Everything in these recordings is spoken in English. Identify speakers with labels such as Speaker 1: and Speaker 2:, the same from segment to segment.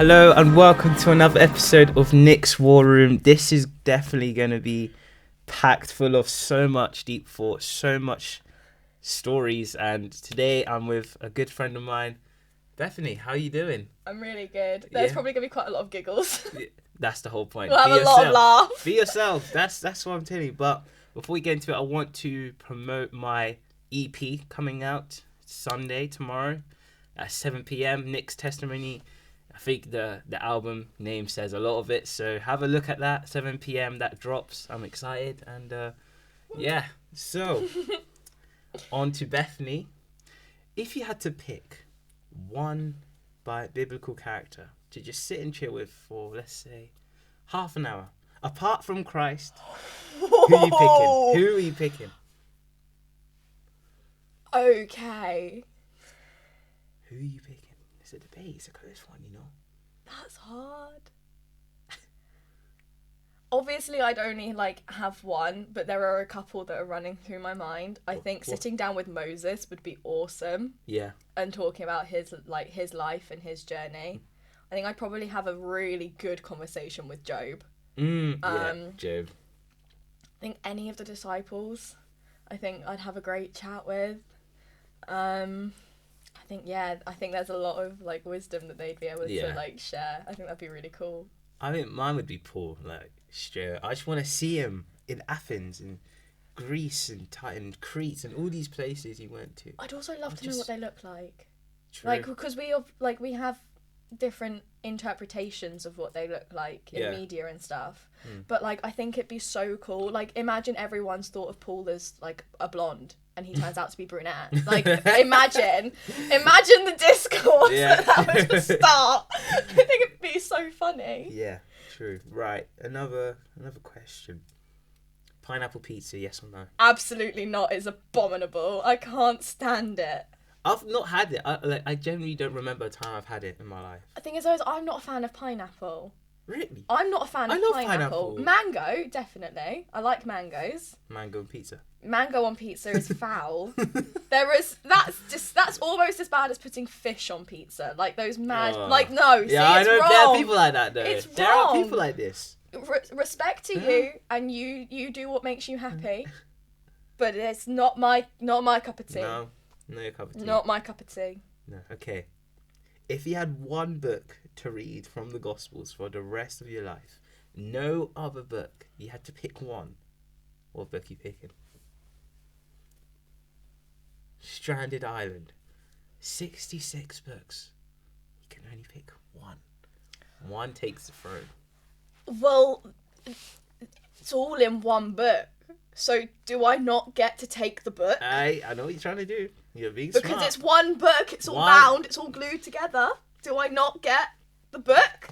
Speaker 1: Hello and welcome to another episode of Nick's War Room. This is definitely going to be packed full of so much deep thought, so much stories, and today I'm with a good friend of mine, Bethany. How are you doing?
Speaker 2: I'm really good. There's
Speaker 1: Yeah.
Speaker 2: probably going to be quite a lot of giggles.
Speaker 1: That's the whole point.
Speaker 2: We'll have a lot of laughs.
Speaker 1: Be yourself. That's what I'm telling you. But before we get into it, I want to promote my EP coming out Sunday, tomorrow at 7 p.m. Nick's Testimony. I think the album name says a lot of it, so have a look at that. 7 p.m. that drops. I'm excited, and yeah. So on to Bethany. If you had to pick one biblical character to just sit and chill with for, let's say, half an hour, apart from Christ, who are you picking? Who are you picking?
Speaker 2: Okay.
Speaker 1: Who are you picking? It's a debate. It's a close one, you know.
Speaker 2: That's hard. Obviously, I'd only have one, but there are a couple that are running through my mind. I think sitting down with Moses would be awesome.
Speaker 1: Yeah.
Speaker 2: And talking about his life and his journey. I think I'd probably have a really good conversation with Job.
Speaker 1: Yeah, Job.
Speaker 2: I think any of the disciples, I think I'd have a great chat with. I think there's a lot of wisdom that they'd be able to share. I think that'd be really cool.
Speaker 1: I think mine would be Paul, straight. I just want to see him in Athens and Greece and Crete and all these places he went to.
Speaker 2: I'd also love to know what they look like.
Speaker 1: True.
Speaker 2: Because we have different interpretations of what they look like in media and stuff. But I think it'd be so cool. Imagine everyone's thought of Paul as a blonde and he turns out to be brunette. Imagine the discourse that would start. I think it'd be so funny.
Speaker 1: Yeah, true. Right. Another question. Pineapple pizza, yes or no?
Speaker 2: Absolutely not. It's abominable. I can't stand it.
Speaker 1: I've not had it. I generally don't remember a time I've had it in my life.
Speaker 2: The thing is, I'm not a fan of pineapple.
Speaker 1: Really?
Speaker 2: I'm not a fan of
Speaker 1: love
Speaker 2: pineapple. Mango, definitely. I like mangoes.
Speaker 1: Mango and pizza.
Speaker 2: Mango on pizza is foul. That's almost as bad as putting fish on pizza. Those mad no.
Speaker 1: Yeah, I know
Speaker 2: wrong.
Speaker 1: there are people like that though.
Speaker 2: It's
Speaker 1: there
Speaker 2: wrong.
Speaker 1: are people like this.
Speaker 2: Respect to you, and you do what makes you happy. But it's not my cup of tea.
Speaker 1: No, your cup of tea.
Speaker 2: Not my cup of tea.
Speaker 1: No, okay. If you had one book to read from the Gospels for the rest of your life, no other book, you had to pick one, what book are you picking? Stranded Island. 66 books. You can only pick one. One takes the throne.
Speaker 2: Well, it's all in one book. So do I not get to take the book?
Speaker 1: I know what you're trying to do. You're being
Speaker 2: because
Speaker 1: smart.
Speaker 2: It's one book. It's all bound. It's all glued together. Do I not get the book?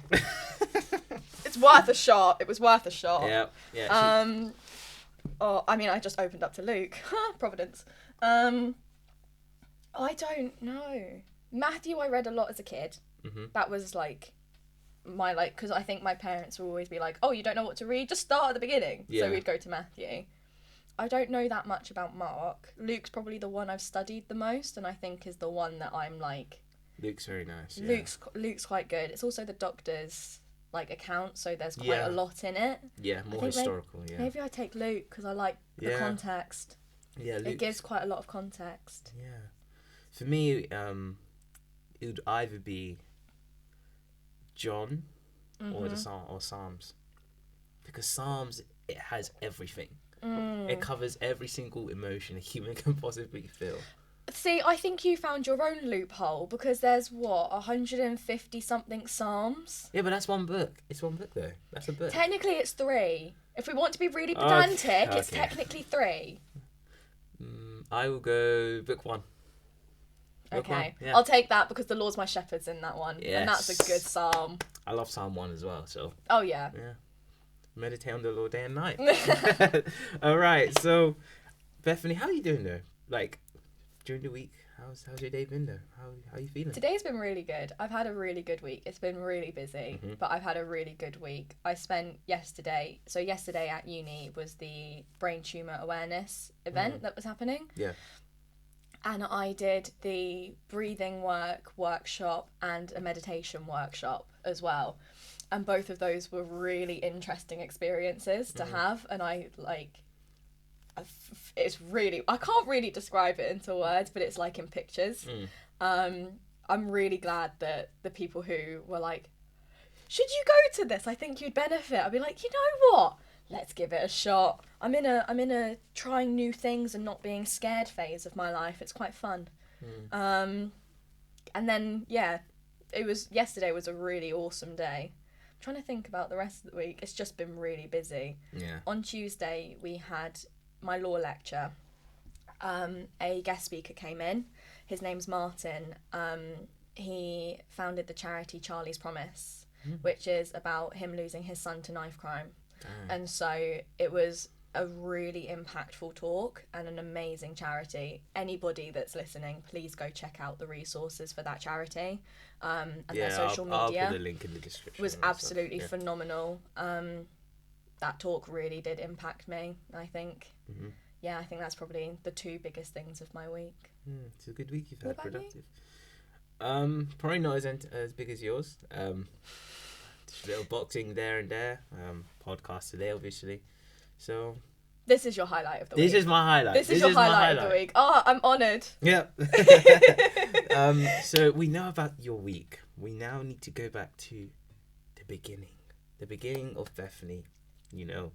Speaker 2: It's worth a shot. It was worth a shot.
Speaker 1: Yeah.
Speaker 2: I just opened up to Luke. Providence. I don't know. Matthew, I read a lot as a kid. Mm-hmm. That was because I think my parents would always be like, "Oh, you don't know what to read? Just start at the beginning." Yeah. So we'd go to Matthew. I don't know that much about Mark. Luke's probably the one I've studied the most, and I think is the one that I'm
Speaker 1: Luke's very nice. Yeah.
Speaker 2: Luke's quite good. It's also the doctor's account, so there's quite a lot in it.
Speaker 1: Yeah, more historical.
Speaker 2: Maybe I take Luke because I like the context.
Speaker 1: Yeah,
Speaker 2: it gives quite a lot of context.
Speaker 1: Yeah, for me, it would either be John or Psalms, because Psalms, it has everything. It covers every single emotion a human can possibly feel.
Speaker 2: See, I think you found your own loophole, because there's 150 something Psalms.
Speaker 1: Yeah, but that's one book. It's one book though. That's a book.
Speaker 2: Technically, it's 3. If we want to be really pedantic, it's technically 3.
Speaker 1: I will go book 1.
Speaker 2: Okay, yeah. I'll take that because the Lord's my shepherd's in that one, and that's a good psalm.
Speaker 1: I love Psalm 1 as well. So.
Speaker 2: Oh yeah.
Speaker 1: Yeah. Meditate on the Lord day and night. All right, so Bethany, how are you doing though? During the week, how's your day been though? How are you feeling?
Speaker 2: Today's been really good. I've had a really good week. It's been really busy, but I've had a really good week. I spent yesterday at uni was the brain tumour awareness event that was happening.
Speaker 1: Yeah.
Speaker 2: And I did the breathing workshop and a meditation workshop as well. And both of those were really interesting experiences to have. And it's really, I can't really describe it into words, but it's like in pictures. I'm really glad that the people who were like, should you go to this? I think you'd benefit. I'd be like, you know what? Let's give it a shot. I'm in a trying new things and not being scared phase of my life. It's quite fun. And then yesterday was a really awesome day. I'm trying to think about the rest of the week. It's just been really busy.
Speaker 1: Yeah.
Speaker 2: On Tuesday we had my law lecture. A guest speaker came in. His name's Martin. He founded the charity Charlie's Promise, which is about him losing his son to knife crime. And so it was a really impactful talk and an amazing charity. Anybody that's listening, please go check out the resources for that charity. And their social media.
Speaker 1: I'll put the link in the description.
Speaker 2: Was absolutely phenomenal. That talk really did impact me, I think. Yeah, I think that's probably the two biggest things of my week.
Speaker 1: It's a good week you've had, productive.
Speaker 2: You?
Speaker 1: Probably not as big as yours. Just a little boxing there and there. Podcast today, obviously. So
Speaker 2: this is your highlight of the week.
Speaker 1: This is my highlight.
Speaker 2: This is your highlight of the week. Oh, I'm honoured.
Speaker 1: Yep. So we know about your week. We now need to go back to the beginning of Bethany. You know,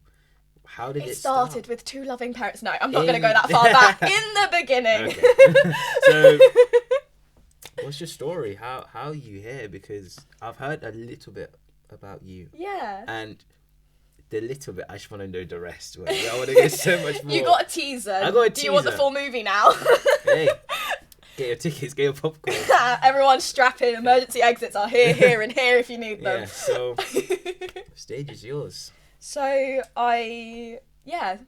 Speaker 1: how did it start?
Speaker 2: It started with two loving parents. No, I'm not going to go that far back. In the beginning.
Speaker 1: Okay. So, what's your story? How are you here? Because I've heard a little bit about you.
Speaker 2: Yeah.
Speaker 1: And the little bit, I just want to know the rest. I want to get so much more.
Speaker 2: You got a teaser.
Speaker 1: I got a teaser.
Speaker 2: Do you want the full movie now?
Speaker 1: Hey, get your tickets, get your popcorn.
Speaker 2: Everyone strap in. Emergency exits are here, and here if you need them.
Speaker 1: Yeah, so stage is yours.
Speaker 2: So I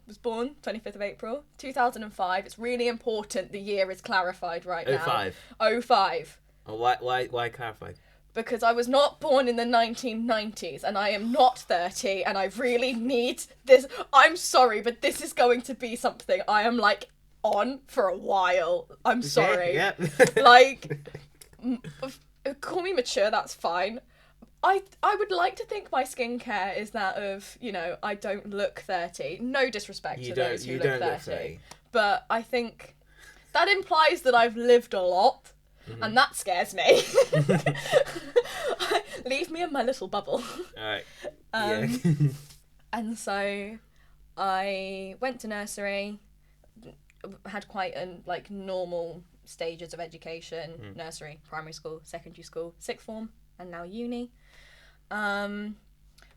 Speaker 2: was born 25th of April 2005. It's really important the year is clarified right now. 05.
Speaker 1: Oh, why clarified?
Speaker 2: Because I was not born in the 1990s and I am not 30 and I really need this. I'm sorry, but this is going to be something I am like on for a while. I'm sorry.
Speaker 1: Yeah.
Speaker 2: Like, call me mature, that's fine. I would like to think my skincare is that of, you know, I don't look 30. No disrespect to those who look 30. But I think that implies that I've lived a lot. And that scares me. Leave me in my little bubble.
Speaker 1: Alright.
Speaker 2: And so I went to nursery, had quite normal stages of education, nursery, primary school, secondary school, sixth form, and now uni.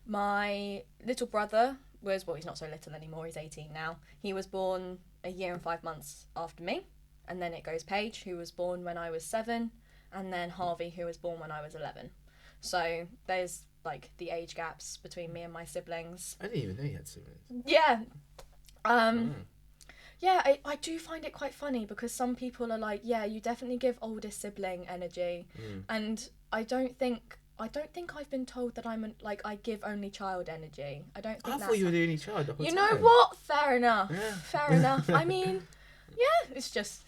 Speaker 2: My little brother was, well, he's not so little anymore, he's 18 now. He was born a year and 5 months after me. And then it goes Paige, who was born when I was 7, and then Harvey, who was born when I was 11. So there's like the age gaps between me and my siblings.
Speaker 1: I didn't even know you had siblings.
Speaker 2: Yeah. Yeah, I do find it quite funny because some people are like, yeah, you definitely give oldest sibling energy. And I don't think I've been told that I give only child energy. I don't think
Speaker 1: I thought you were the only child the whole
Speaker 2: time.
Speaker 1: You
Speaker 2: know what? Fair enough.
Speaker 1: Yeah.
Speaker 2: Fair enough. I mean, yeah, it's just...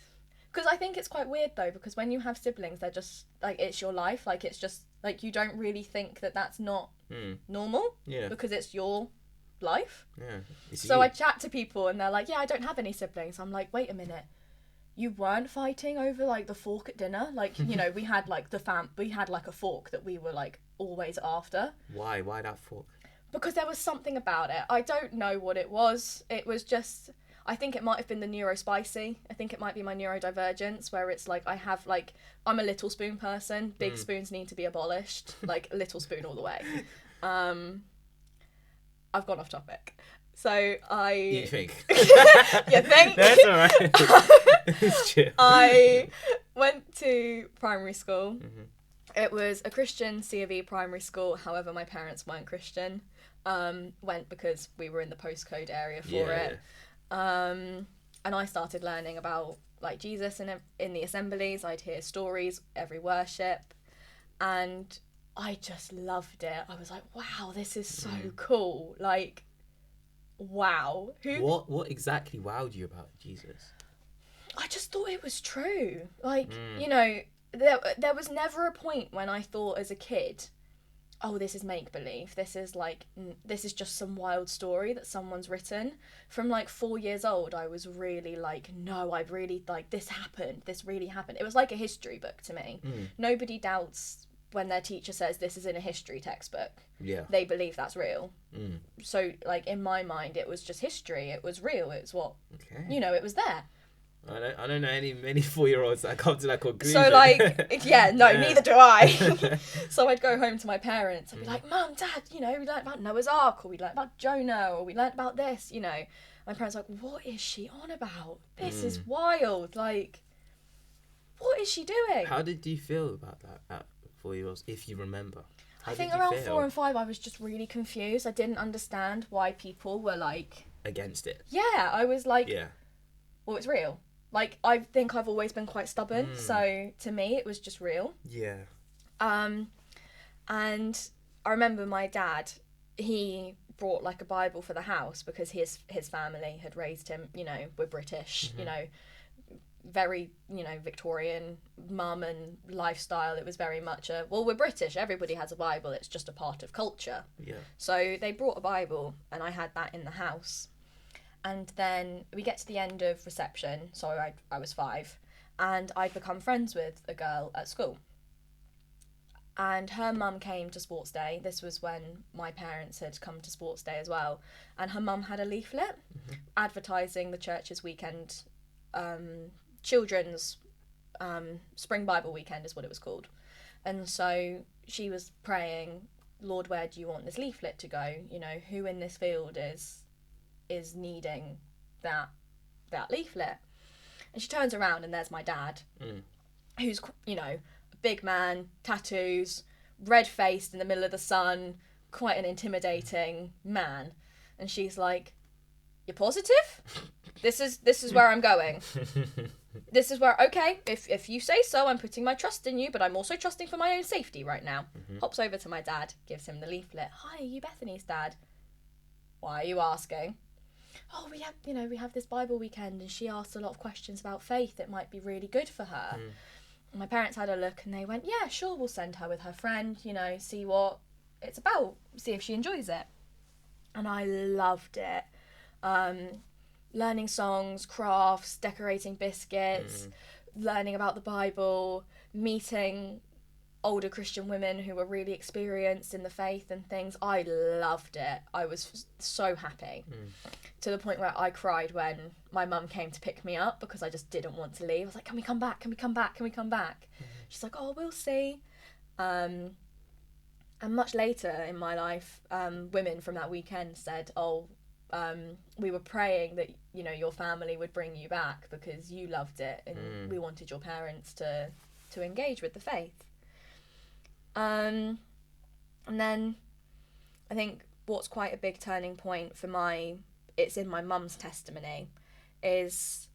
Speaker 2: Because I think it's quite weird, though, because when you have siblings, they're just, like, it's your life. Like, it's just, like, you don't really think that that's not normal.
Speaker 1: Yeah.
Speaker 2: Because it's your life.
Speaker 1: Yeah.
Speaker 2: So I chat to people, and they're like, yeah, I don't have any siblings. I'm like, wait a minute. You weren't fighting over, like, the fork at dinner? Like, you know, we had, like, we had, like, a fork that we were, like, always after.
Speaker 1: Why? Why that fork?
Speaker 2: Because there was something about it. I don't know what it was. It was just... I think it might have been the neurospicy. I think it might be my neurodivergence, where it's like I have like I'm a little spoon person. Big spoons need to be abolished. Like little spoon all the way. I've gone off topic. So
Speaker 1: You think?
Speaker 2: You think?
Speaker 1: That's alright. It's chill.
Speaker 2: I went to primary school. It was a Christian C of E primary school. However, my parents weren't Christian. Went because we were in the postcode area for it. And I started learning about like Jesus in the assemblies. I'd hear stories every worship, and I just loved it. I was like, wow, this is so cool. Like, wow.
Speaker 1: What exactly wowed you about Jesus?
Speaker 2: I just thought it was true. Like, you know, there was never a point when I thought as a kid, oh, this is make-believe. This is like, this is just some wild story that someone's written. From like 4 years old, I was really like, no, I really, like, this happened. This really happened. It was like a history book to me. Nobody doubts when their teacher says this is in a history textbook.
Speaker 1: Yeah.
Speaker 2: They believe that's real. So, like, in my mind, it was just history. It was real. It's what, you know, it was there.
Speaker 1: I don't know many 4-year-olds that come to that conclusion.
Speaker 2: So, like, yeah, no, neither do I. So I'd go home to my parents and be like, Mum, Dad, you know, we learnt about Noah's Ark, or we learnt about Jonah, or we learnt about this, you know. My parents were like, what is she on about? This is wild. Like, what is she doing?
Speaker 1: How did you feel about that at 4-year-olds, if you remember?
Speaker 2: I think around 4 and 5, I was just really confused. I didn't understand why people were, like...
Speaker 1: against it.
Speaker 2: Yeah, I was like, well, it's real. Like, I think I've always been quite stubborn, so to me, it was just real.
Speaker 1: Yeah.
Speaker 2: And I remember my dad, he brought, like, a Bible for the house because his family had raised him, you know, we're British, you know, very, you know, Victorian mum and lifestyle. It was very much a, well, we're British, everybody has a Bible, it's just a part of culture.
Speaker 1: Yeah.
Speaker 2: So they brought a Bible, and I had that in the house. And then we get to the end of reception, so I was 5, and I'd become friends with a girl at school. And her mum came to sports day. This was when my parents had come to sports day as well. And her mum had a leaflet advertising the church's weekend, children's spring Bible weekend is what it was called. And so she was praying, Lord, where do you want this leaflet to go? You know, who in this field is needing that leaflet? And she turns around and there's my dad, who's, you know, a big man, tattoos, red-faced in the middle of the sun, quite an intimidating man. And she's like, you're positive? This is where I'm going. This is where, okay, if you say so, I'm putting my trust in you, but I'm also trusting for my own safety right now. Hops over to my dad, gives him the leaflet. Hi, are you Bethany's dad? Why are you asking? Oh, we have this Bible weekend, and she asked a lot of questions about faith. It might be really good for her. My parents had a look, and they went, yeah, sure, we'll send her with her friend, you know, see what it's about, see if she enjoys it. And I loved it. Learning songs, crafts, decorating biscuits, learning about the Bible, meeting older Christian women who were really experienced in the faith and things. I loved it. I was so happy. To the point where I cried when my mum came to pick me up because I just didn't want to leave. I was like, can we come back? Can we come back? Can we come back? She's like, oh, we'll see. And much later in my life, women from that weekend said, oh, we were praying that, you know, your family would bring you back because you loved it and we wanted your parents to engage with the faith. And then I think what's quite a big turning point for it's in my mum's testimony, is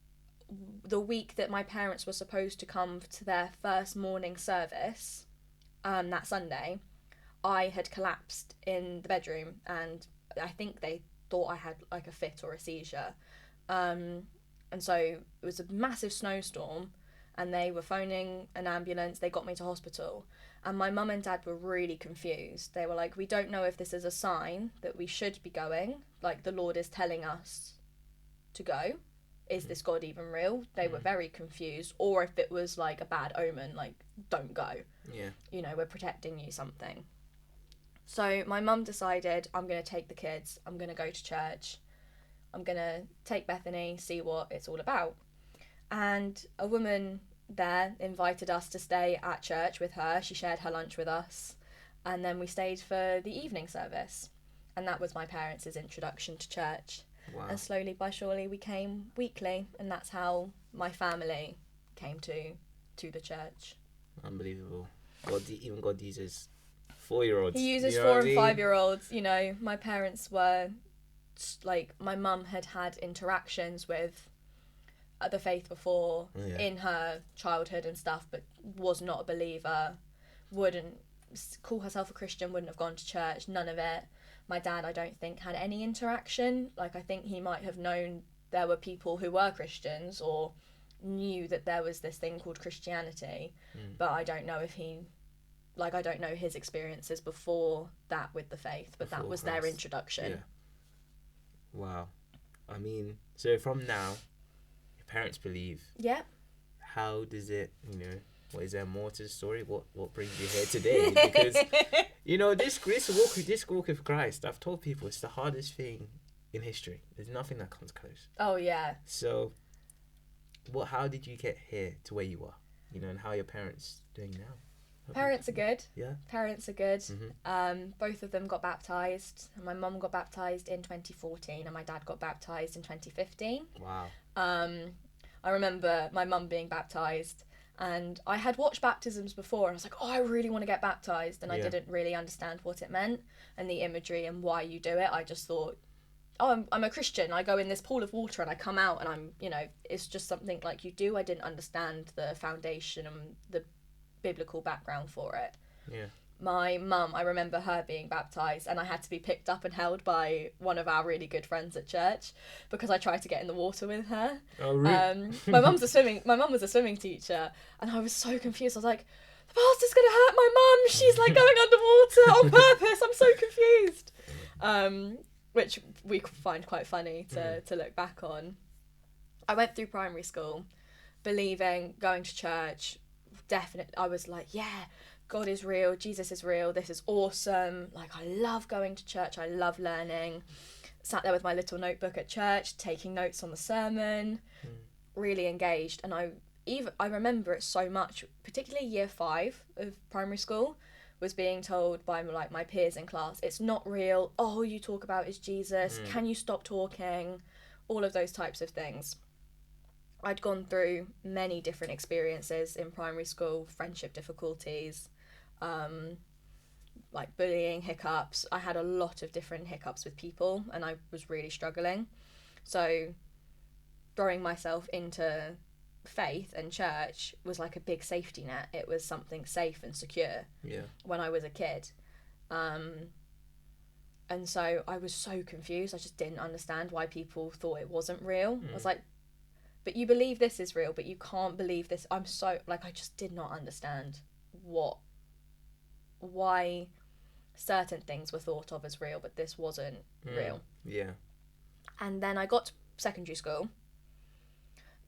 Speaker 2: the week that my parents were supposed to come to their first morning service, that Sunday, I had collapsed in the bedroom, and I think they thought I had like a fit or a seizure. And so it was a massive snowstorm, and they were phoning an ambulance. They got me to hospital, and my mum and dad were really confused. They were like, we don't know if this is a sign that we should be going, like the Lord is telling us to go. Is this God even real? They were very confused. Or if it was like a bad omen, like, don't go.
Speaker 1: Yeah.
Speaker 2: You know, we're protecting you, something. So my mum decided, I'm going to take the kids, I'm going to go to church, I'm going to take Bethany, see what it's all about. And a woman there invited us to stay at church with her. She shared her lunch with us, and then we stayed for the evening service, and that was my parents' introduction to church.
Speaker 1: Wow.
Speaker 2: And slowly by surely we came weekly, and that's how my family came to the church.
Speaker 1: Unbelievable. Even God uses 4-year-olds.
Speaker 2: He uses
Speaker 1: you know
Speaker 2: 4 and
Speaker 1: I mean?
Speaker 2: 5-year-olds. You know, my parents were like, my mum had interactions with the faith before in her childhood and stuff, but was not a believer, wouldn't call herself a Christian, wouldn't have gone to church, none of it. My dad, I don't think, had any interaction. Like, I think he might have known there were people who were Christians or knew that there was this thing called Christianity, but I don't know if he, like, I don't know his experiences before that with the faith, but
Speaker 1: Before
Speaker 2: that was
Speaker 1: Christ.
Speaker 2: their introduction.
Speaker 1: Yeah. Wow. I mean, so from now, your parents believe.
Speaker 2: Yeah.
Speaker 1: How does it, what is there more to the story? What brings you here today? Because, this walk with Christ, I've told people it's the hardest thing in history. There's nothing that comes close.
Speaker 2: Oh, yeah.
Speaker 1: So, how did you get here to where you are? And how are your parents doing now?
Speaker 2: Parents are good.
Speaker 1: Yeah.
Speaker 2: Parents are good.
Speaker 1: Mm-hmm.
Speaker 2: Both of them got baptised. My mum got baptised in 2014 and my dad got baptised in 2015.
Speaker 1: Wow.
Speaker 2: I remember my mum being baptised, and I had watched baptisms before and I was like, oh, I really want to get baptised, and I didn't really understand what it meant and the imagery and why you do it. I just thought, oh, I'm a Christian. I go in this pool of water and I come out and I'm, it's just something like you do. I didn't understand the foundation and the biblical background for it.
Speaker 1: Yeah.
Speaker 2: My mum, I remember her being baptised and I had to be picked up and held by one of our really good friends at church because I tried to get in the water with her.
Speaker 1: Oh, really?
Speaker 2: My mum was a swimming teacher and I was so confused. I was like, the pastor's gonna hurt my mum. She's like going underwater on purpose. I'm so confused. Which we find quite funny to look back on. I went through primary school believing, going to church. Definitely, I was like, yeah, God is real, Jesus is real, this is awesome. Like, I love going to church, I love learning. Sat there with my little notebook at church, taking notes on the sermon, really engaged. And I remember it so much, particularly year 5 of primary school, was being told by my peers in class, it's not real, all you talk about is Jesus, can you stop talking, all of those types of things. I'd gone through many different experiences in primary school, friendship difficulties, like bullying, hiccups. I had a lot of different hiccups with people and I was really struggling. So throwing myself into faith and church was like a big safety net. It was something safe and secure when I was a kid. And so I was so confused. I just didn't understand why people thought it wasn't real. I was like, but you believe this is real, but you can't believe this. I just did not understand why certain things were thought of as real, but this wasn't real.
Speaker 1: Yeah.
Speaker 2: And then I got to secondary school.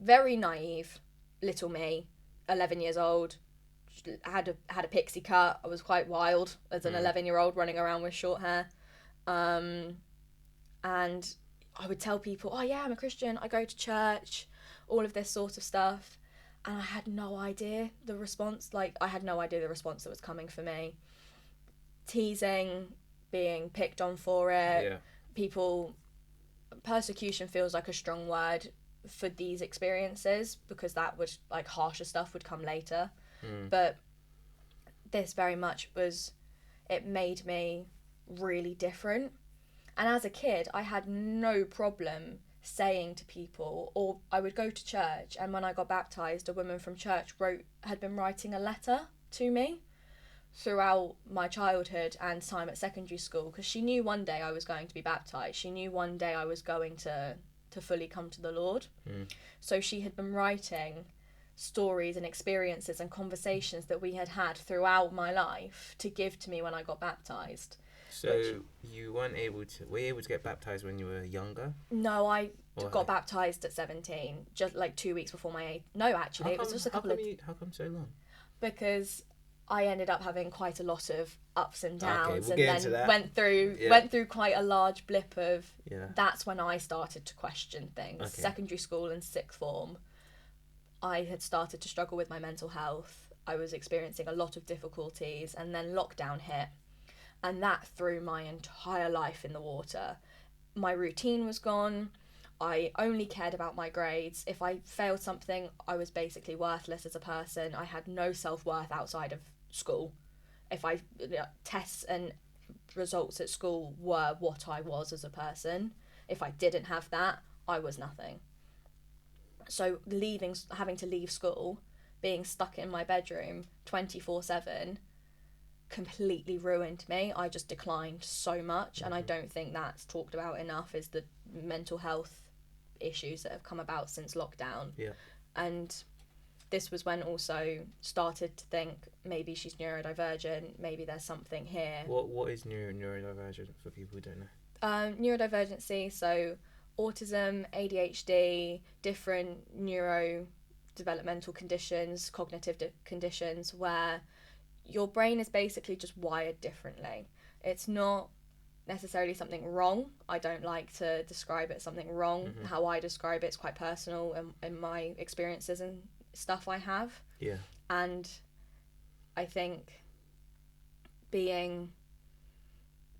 Speaker 2: Very naive, little me, 11 years old, had a pixie cut. I was quite wild as an 11-year-old running around with short hair. And I would tell people, oh yeah, I'm a Christian, I go to church, all of this sort of stuff. And I had no idea the response. I had no idea the response that was coming for me. Teasing, being picked on for it. Yeah. Persecution feels like a strong word for these experiences because that would, harsher stuff would come later. But this very much it made me really different. And as a kid, I had no problem saying to people, or I would go to church, and when I got baptised, a woman from church had been writing a letter to me throughout my childhood and time at secondary school, because she knew one day I was going to be baptised. She knew one day I was going to fully come to the Lord. So she had been writing stories and experiences and conversations that we had throughout my life to give to me when I got baptised.
Speaker 1: So you were you able to get baptised when you were younger?
Speaker 2: No, I got baptised at 17, just 2 weeks before my age. No, actually, it was just a couple of...
Speaker 1: How come so long?
Speaker 2: Because I ended up having quite a lot of ups and downs,
Speaker 1: we'll
Speaker 2: and then went through quite a large blip of... That's when I started to question things. Okay. Secondary school and sixth form, I had started to struggle with my mental health. I was experiencing a lot of difficulties, and then lockdown hit. And that threw my entire life in the water. My routine was gone. I only cared about my grades. If I failed something, I was basically worthless as a person. I had no self-worth outside of school. Tests and results at school were what I was as a person. If I didn't have that, I was nothing. So having to leave school, being stuck in my bedroom 24/7, completely ruined me. I just declined so much, and I don't think that's talked about enough, is the mental health issues that have come about since lockdown. And this was when also started to think maybe she's neurodivergent, maybe there's something here.
Speaker 1: What is neurodivergent for people who don't know?
Speaker 2: Neurodivergency, so autism, ADHD, different neurodevelopmental conditions, cognitive conditions, where your brain is basically just wired differently. It's not necessarily something wrong. I don't like to describe it as something wrong. Mm-hmm. How I describe it's quite personal in my experiences and stuff I have.
Speaker 1: Yeah.
Speaker 2: And I think being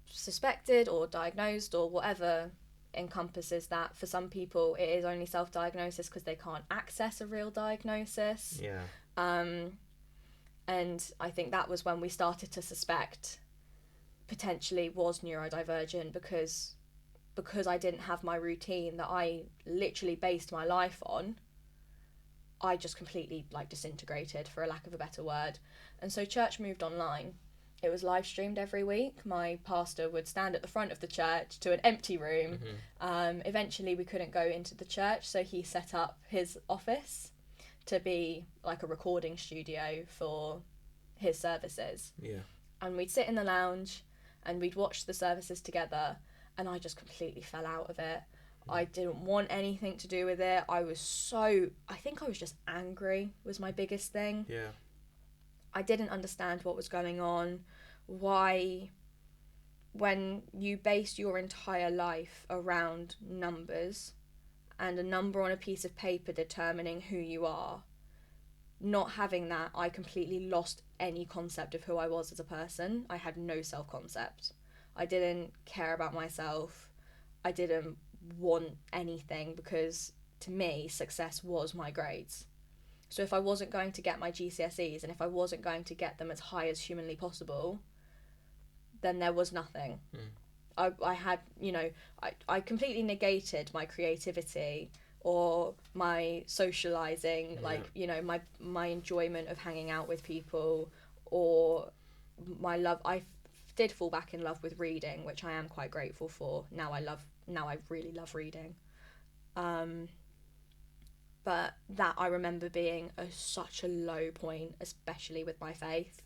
Speaker 2: suspected or diagnosed or whatever encompasses that. For some people it is only self-diagnosis because they can't access a real diagnosis.
Speaker 1: Yeah.
Speaker 2: And I think that was when we started to suspect potentially was neurodivergent because I didn't have my routine that I literally based my life on. I just completely disintegrated, for a lack of a better word. And so church moved online. It was live streamed every week. My pastor would stand at the front of the church to an empty room. Mm-hmm. Eventually we couldn't go into the church, so he set up his office to be like a recording studio for his services.
Speaker 1: Yeah.
Speaker 2: And we'd sit in the lounge and we'd watch the services together, and I just completely fell out of it. I didn't want anything to do with it. I think I was just angry was my biggest thing.
Speaker 1: Yeah.
Speaker 2: I didn't understand what was going on. Why, when you base your entire life around numbers and a number on a piece of paper determining who you are, not having that, I completely lost any concept of who I was as a person. I had no self-concept. I didn't care about myself. I didn't want anything because, to me, success was my grades. So if I wasn't going to get my GCSEs and if I wasn't going to get them as high as humanly possible, then there was nothing. I had, I completely negated my creativity or my socializing, my enjoyment of hanging out with people, or my love. I did fall back in love with reading, which I am quite grateful for. Now I really love reading. But that I remember being such a low point, especially with my faith.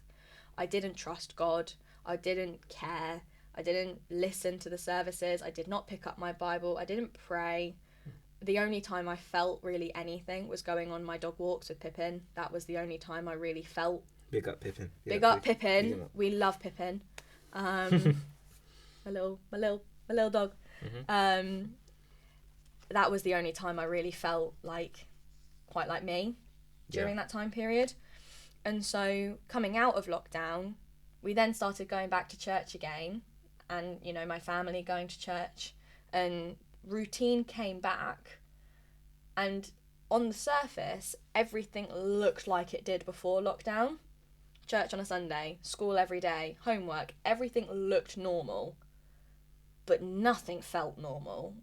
Speaker 2: I didn't trust God. I didn't care. I didn't listen to the services. I did not pick up my Bible. I didn't pray. The only time I felt really anything was going on my dog walks with Pippin. That was the only time I really felt.
Speaker 1: Big up Pippin.
Speaker 2: Big up Pippin. We love Pippin. My little dog. Mm-hmm. That was the only time I really felt quite like me during that time period. And so coming out of lockdown, we then started going back to church again, and my family going to church, and routine came back, and on the surface everything looked like it did before lockdown. Church on a Sunday, school every day, homework, everything looked normal, but nothing felt normal.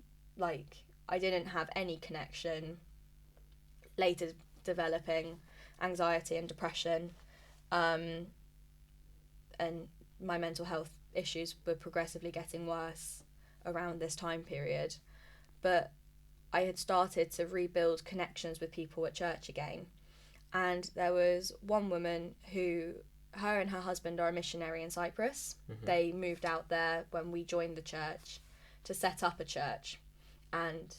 Speaker 2: I didn't have any connection. Later developing anxiety and depression, and my mental health issues were progressively getting worse around this time period. But I had started to rebuild connections with people at church again, and there was one woman who, her and her husband are a missionary in Cyprus. Mm-hmm. They moved out there when we joined the church to set up a church, and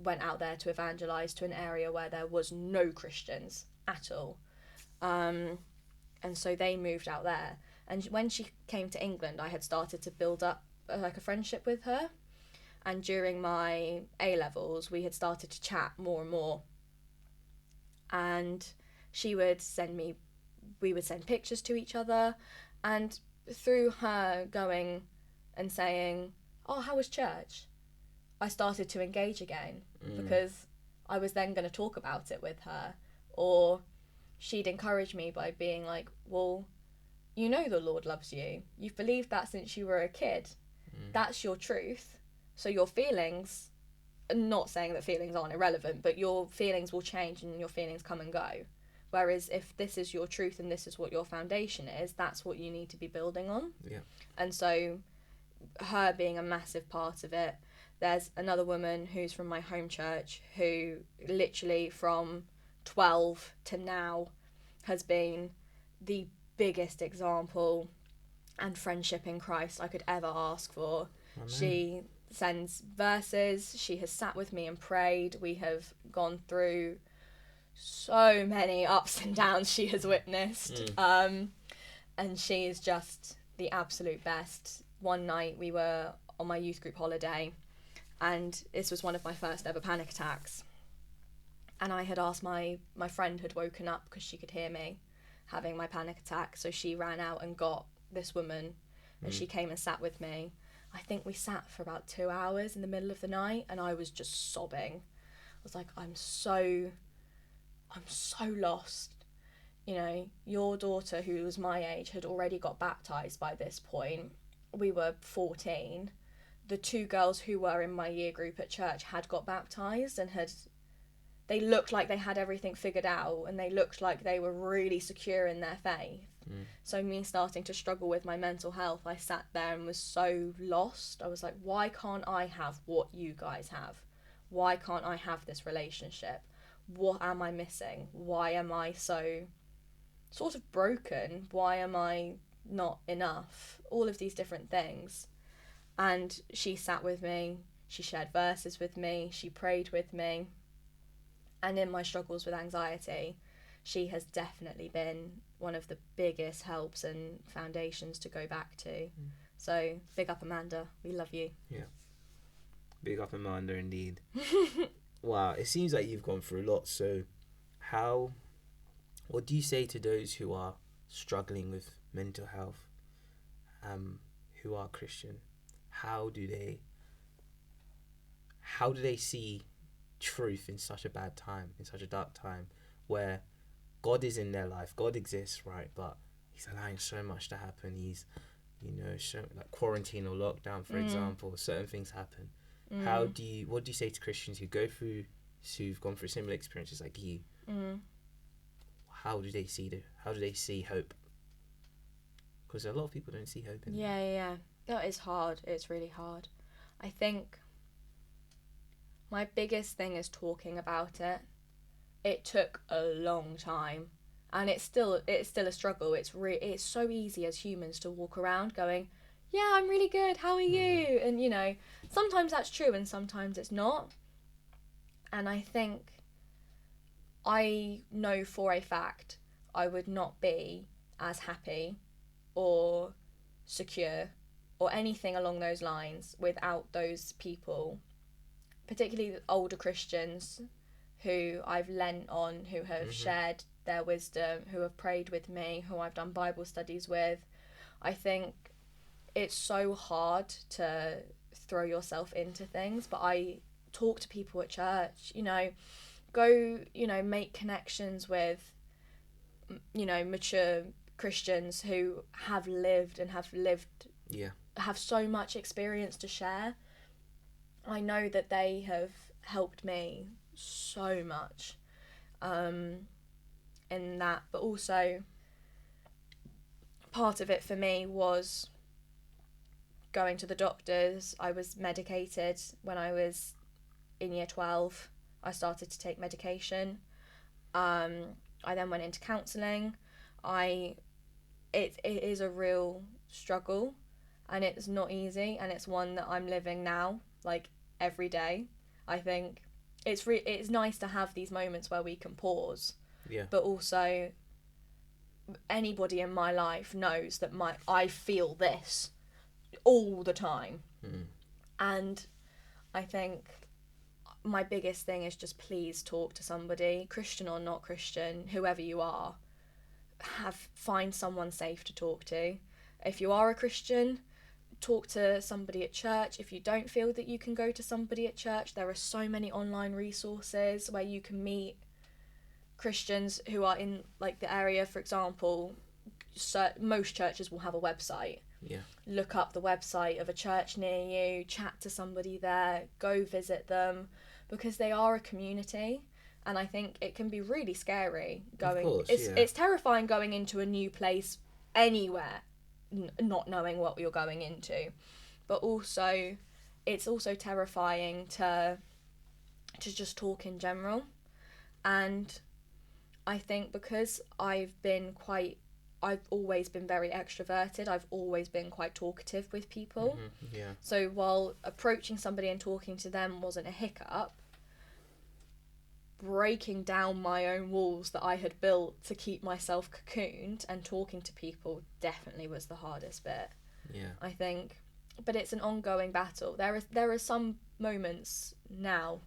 Speaker 2: went out there to evangelize to an area where there was no Christians at all. And so they moved out there. And when she came to England, I had started to build up a friendship with her. And during my A-levels, we had started to chat more and more. And we would send pictures to each other. And through her going and saying, "Oh, how was church?" I started to engage again, because I was then going to talk about it with her, or she'd encourage me by being like, "Well, the Lord loves you. You've believed that since you were a kid. That's your truth. So your feelings," not saying that feelings aren't irrelevant, but your feelings will change and your feelings come and go. Whereas if this is your truth and this is what your foundation is, that's what you need to be building on.
Speaker 1: Yeah.
Speaker 2: And so her being a massive part of it. There's another woman who's from my home church who literally from 12 to now has been the biggest example and friendship in Christ I could ever ask for.
Speaker 1: Amen.
Speaker 2: She sends verses, she has sat with me and prayed. We have gone through so many ups and downs she has witnessed. And she is just the absolute best. One night we were on my youth group holiday, and this was one of my first ever panic attacks. And I had asked my friend had woken up because she could hear me having my panic attack. So she ran out and got this woman, and she came and sat with me. I think we sat for about 2 hours in the middle of the night, and I was just sobbing. I was like, I'm so lost. You know, your daughter, who was my age, had already got baptised by this point. We were 14. The 2 girls who were in my year group at church had got baptised and they looked like they had everything figured out, and they looked like they were really secure in their faith. So me starting to struggle with my mental health, I sat there and was so lost. I was like, why can't I have what you guys have? Why can't I have this relationship? What am I missing? Why am I so sort of broken? Why am I not enough? All of these different things. And she sat with me, she shared verses with me, she prayed with me. And in my struggles with anxiety, she has definitely been one of the biggest helps and foundations to go back to. So big up, Amanda, we love you.
Speaker 1: Yeah, big up, Amanda, indeed. Wow, it seems like you've gone through a lot. So what do you say to those who are struggling with mental health, who are Christian? How do they see truth in such a bad time, in such a dark time, where God is in their life, God exists, right? But he's allowing so much to happen. He's, like quarantine or lockdown, for example, certain things happen. What do you say to Christians who've gone through similar experiences like you? How do they see hope? Because a lot of people don't see hope in
Speaker 2: Yeah. That is hard. It's really hard. I think my biggest thing is talking about it. It took a long time, and it's still a struggle. It's so easy as humans to walk around going, yeah, I'm really good, how are you? And sometimes that's true and sometimes it's not. And I think I know for a fact I would not be as happy or secure or anything along those lines without those people, particularly the older Christians who I've lent on, who have shared their wisdom, who have prayed with me, who I've done Bible studies with. I think it's so hard to throw yourself into things, but I talk to people at church, go, make connections with, mature Christians who have so much experience to share. I know that they have helped me so much in that, but also part of it for me was going to the doctors. I was medicated when I was in year 12. I started to take medication. I then went into counselling. It is a real struggle, and it's not easy, and it's one that I'm living now, like every day. I think it's nice to have these moments where we can pause.
Speaker 1: Yeah.
Speaker 2: But also, anybody in my life knows that I feel this all the time. And I think my biggest thing is just please talk to somebody, Christian or not Christian, whoever you are. Find someone safe to talk to. If you are a Christian, talk to somebody at church. If you don't feel that you can go to somebody at church, there are so many online resources where you can meet Christians who are in like the area. For example, most churches will have a website.
Speaker 1: Yeah.
Speaker 2: Look up the website of a church near you, chat to somebody there, go visit them, because they are a community. And I think it can be really scary going.
Speaker 1: Of course,
Speaker 2: it's terrifying going into a new place anywhere, not knowing what you're going into. But also, it's also terrifying to just talk in general. And I think because I've always been very extroverted. I've always been quite talkative with people.
Speaker 1: Mm-hmm. Yeah.
Speaker 2: So while approaching somebody and talking to them wasn't a hiccup, breaking down my own walls that I had built to keep myself cocooned and talking to people definitely was the hardest bit.
Speaker 1: Yeah.
Speaker 2: I think. But it's an ongoing battle. There are some moments now.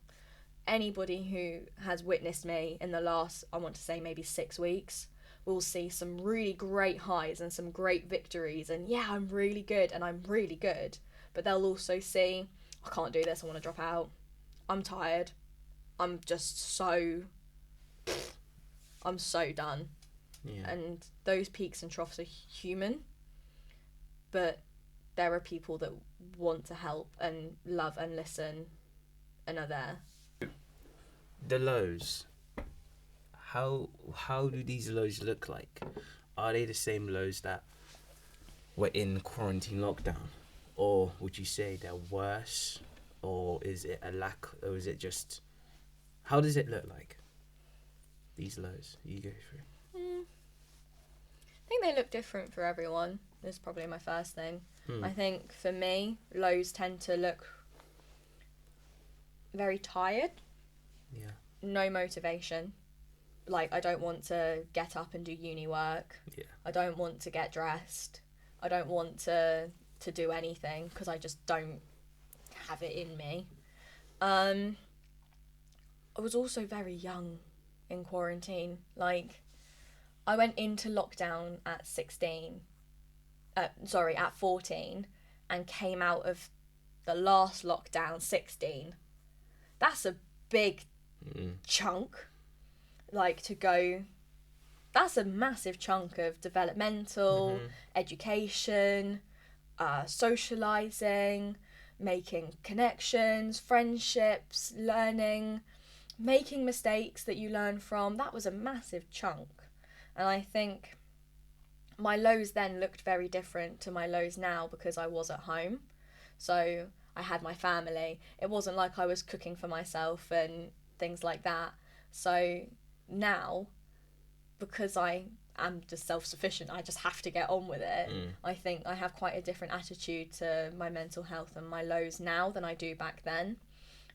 Speaker 2: Anybody who has witnessed me in the last, I want to say maybe 6 weeks, will see some really great highs and some great victories. And yeah, I'm really good and I'm really good. But they'll also see, I can't do this, I want to drop out. I'm tired. I'm so done.
Speaker 1: Yeah.
Speaker 2: And those peaks and troughs are human. But there are people that want to help and love and listen and are there.
Speaker 1: The lows. How do these lows look like? Are they the same lows that were in quarantine lockdown? Or would you say they're worse? Or is it a lack, or is it just, how does it look like? These lows you go through.
Speaker 2: I think they look different for everyone. Is probably my first thing. I think for me, lows tend to look very tired.
Speaker 1: Yeah.
Speaker 2: No motivation. Like, I don't want to get up and do uni work.
Speaker 1: Yeah.
Speaker 2: I don't want to get dressed. I don't want to do anything because I just don't have it in me. I was also very young in quarantine. Like, I went into lockdown at 14 and came out of the last lockdown 16. That's a big chunk. Like, to go, that's a massive chunk of developmental, education, socialising, making connections, friendships, learning, making mistakes that you learn from. That was a massive chunk. And I think my lows then looked very different to my lows now because I was at home. So I had my family. It wasn't like I was cooking for myself and things like that. So now, because I am just self-sufficient, I just have to get on with it. I think I have quite a different attitude to my mental health and my lows now than I do back then.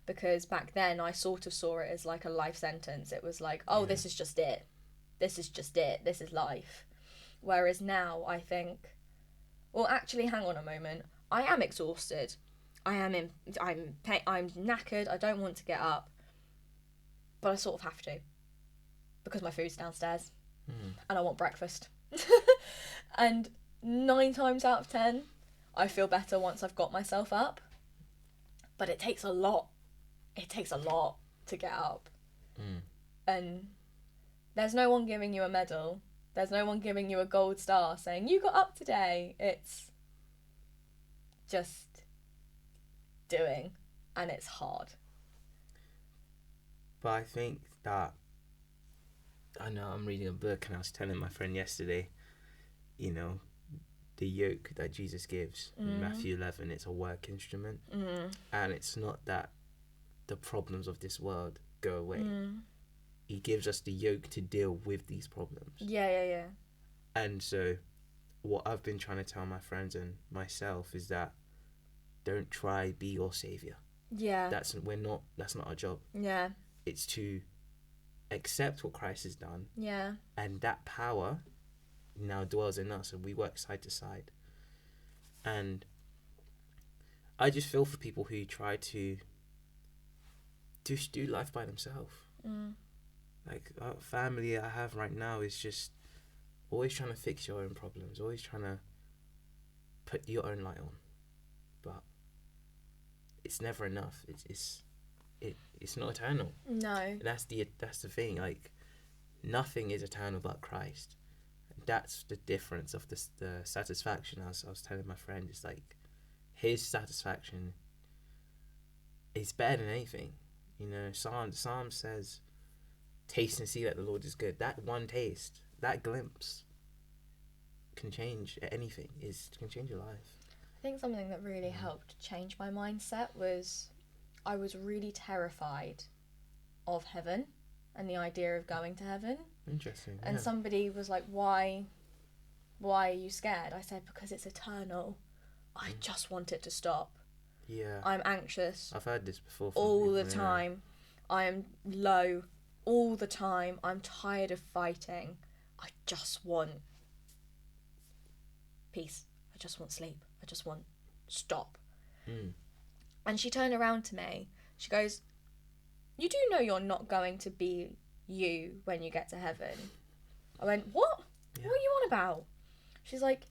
Speaker 2: Because back then I sort of saw it as like a life sentence. It was like, oh, this is just it. This is just it. This is life. Whereas now I think, well, actually, hang on a moment. I am exhausted. I'm knackered. I don't want to get up. But I sort of have to. Because my food's downstairs. And I want breakfast. And 9 times out of 10, I feel better once I've got myself up. But it takes a lot. It takes a lot to get up. And there's no one giving you a medal. There's no one giving you a gold star saying, you got up today. It's just doing. And it's hard.
Speaker 1: But I think that, I know I'm reading a book and I was telling my friend yesterday, you know, the yoke that Jesus gives in Matthew 11, it's a work instrument. And it's not that the problems of this world go away. He gives us the yoke to deal with these problems.
Speaker 2: Yeah.
Speaker 1: And so what I've been trying to tell my friends and myself is that don't try be your saviour.
Speaker 2: Yeah.
Speaker 1: That's not our job.
Speaker 2: Yeah.
Speaker 1: It's to accept what Christ has done.
Speaker 2: Yeah.
Speaker 1: And that power now dwells in us and we work side to side. And I just feel for people who try to just do life by themselves. Like, our family I have right now is just always trying to fix your own problems, always trying to put your own light on. But it's never enough. It's not eternal.
Speaker 2: No.
Speaker 1: That's the thing. Like, nothing is eternal but Christ. That's the difference of the satisfaction. I was telling my friend, it's like his satisfaction is better than anything. You know, Psalm says, taste and see that the Lord is good. That one taste, that glimpse can change anything. Can change your life.
Speaker 2: I think something that really helped change my mindset was I was really terrified of heaven and the idea of going to heaven.
Speaker 1: Interesting.
Speaker 2: And somebody was like, why are you scared? I said, because it's eternal. I just want it to stop.
Speaker 1: Yeah.
Speaker 2: I'm anxious.
Speaker 1: I've heard this before.
Speaker 2: All the time. I am low all the time. I'm tired of fighting. I just want peace. I just want sleep. I just want stop. And she turned around to me. She goes, you do know you're not going to be you when you get to heaven? I went, what? Yeah. What are you on about? She's like,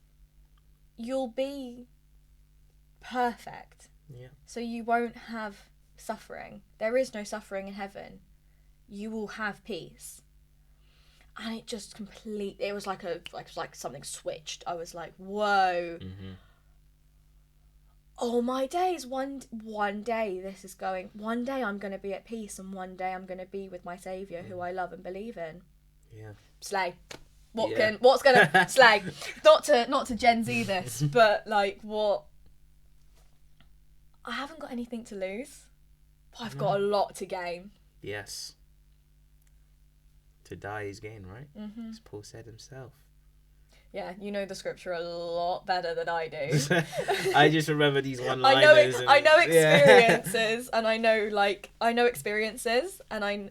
Speaker 2: you'll be perfect.
Speaker 1: Yeah.
Speaker 2: So you won't have suffering. There is no suffering in heaven. You will have peace. And it just it was like something switched. I was like, whoa. Mm-hmm. Oh my days, one day this is going, one day I'm going to be at peace, and one day I'm going to be with my Saviour who I love and believe in.
Speaker 1: Yeah.
Speaker 2: Slay. What's going to slay? Not to Gen Z this, but like what? I haven't got anything to lose, but I've got a lot to gain.
Speaker 1: Yes. To die is gain, right?
Speaker 2: Mm-hmm.
Speaker 1: As Paul said himself.
Speaker 2: Yeah, you know the scripture a lot better than I do.
Speaker 1: I just remember these one-liners.
Speaker 2: I know experiences, and I know experiences, and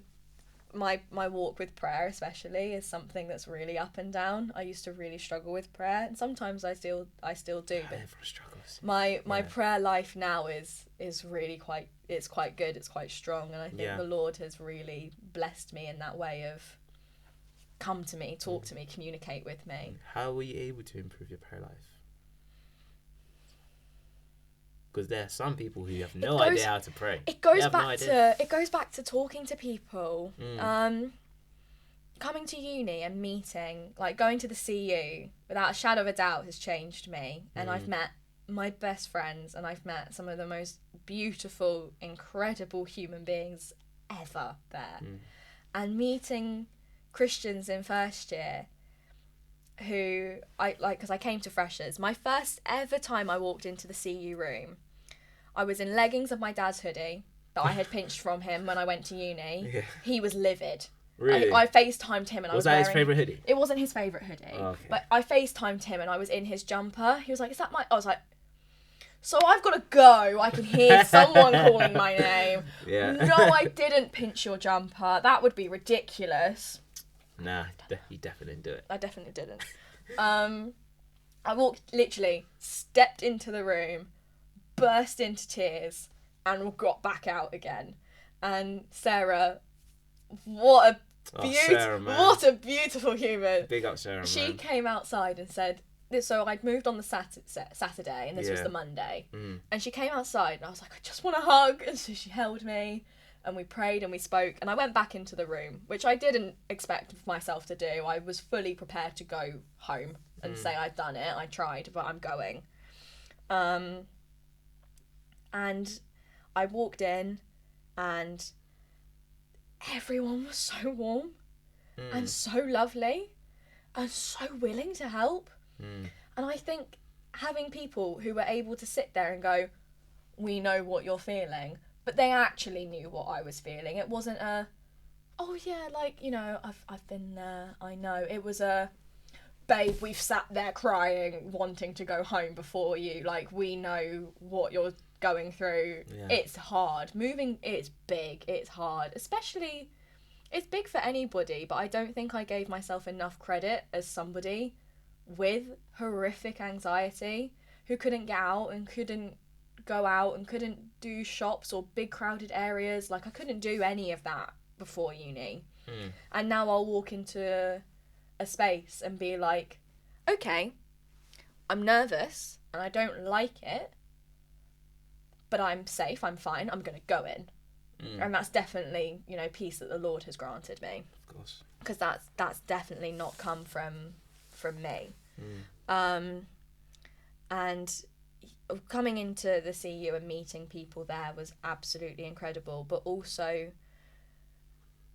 Speaker 2: my walk with prayer especially is something that's really up and down. I used to really struggle with prayer, and sometimes I still do. But
Speaker 1: everyone struggles.
Speaker 2: My prayer life now is really quite good. It's quite strong, and I think the Lord has really blessed me in that way of come to me, talk to me, communicate with me.
Speaker 1: How were you able to improve your prayer life? Because there are some people who have no idea how to pray.
Speaker 2: It goes back to talking to people. Coming to uni and meeting, like going to the CU, without a shadow of a doubt, has changed me. And I've met my best friends, and I've met some of the most beautiful, incredible human beings ever there. And meeting Christians in first year who because I came to freshers. My first ever time I walked into the CU room, I was in leggings of my dad's hoodie that I had pinched from him when I went to uni. Yeah. He was livid.
Speaker 1: Really?
Speaker 2: I FaceTimed him and
Speaker 1: was that his favourite hoodie?
Speaker 2: It wasn't his favourite hoodie. Oh, okay. But I FaceTimed him and I was in his jumper. He was like, is that my... I was like, so I've got to go. I can hear someone calling my name.
Speaker 1: Yeah.
Speaker 2: No, I didn't pinch your jumper. That would be ridiculous.
Speaker 1: Nah, you definitely didn't do it.
Speaker 2: I definitely didn't. I literally stepped into the room, burst into tears, and got back out again. And Sarah, what a beautiful human.
Speaker 1: Big up Sarah,
Speaker 2: She came outside and said, so I'd moved on the Saturday, and this was the Monday. And she came outside, and I was like, I just want a hug. And so she held me, and we prayed and we spoke, and I went back into the room, which I didn't expect myself to do. I was fully prepared to go home and say I'd done it. I tried, but I'm going. And I walked in, and everyone was so warm and so lovely and so willing to help. And I think having people who were able to sit there and go, we know what you're feeling, but they actually knew what I was feeling. It wasn't oh yeah, like, you know, I've been there, I know. It was babe, we've sat there crying, wanting to go home before you. Like, we know what you're going through. Yeah. It's hard. Moving, it's big, it's hard. Especially, it's big for anybody, but I don't think I gave myself enough credit as somebody with horrific anxiety who couldn't get out and couldn't go out and couldn't do shops or big crowded areas. Like, I couldn't do any of that before uni. And now I'll walk into a space and be like, okay, I'm nervous and I don't like it, but I'm safe, I'm fine, I'm going to go in. And that's definitely, you know, peace that the Lord has granted me.
Speaker 1: Of course. Because
Speaker 2: that's definitely not come from me. And coming into the CU and meeting people there was absolutely incredible, but also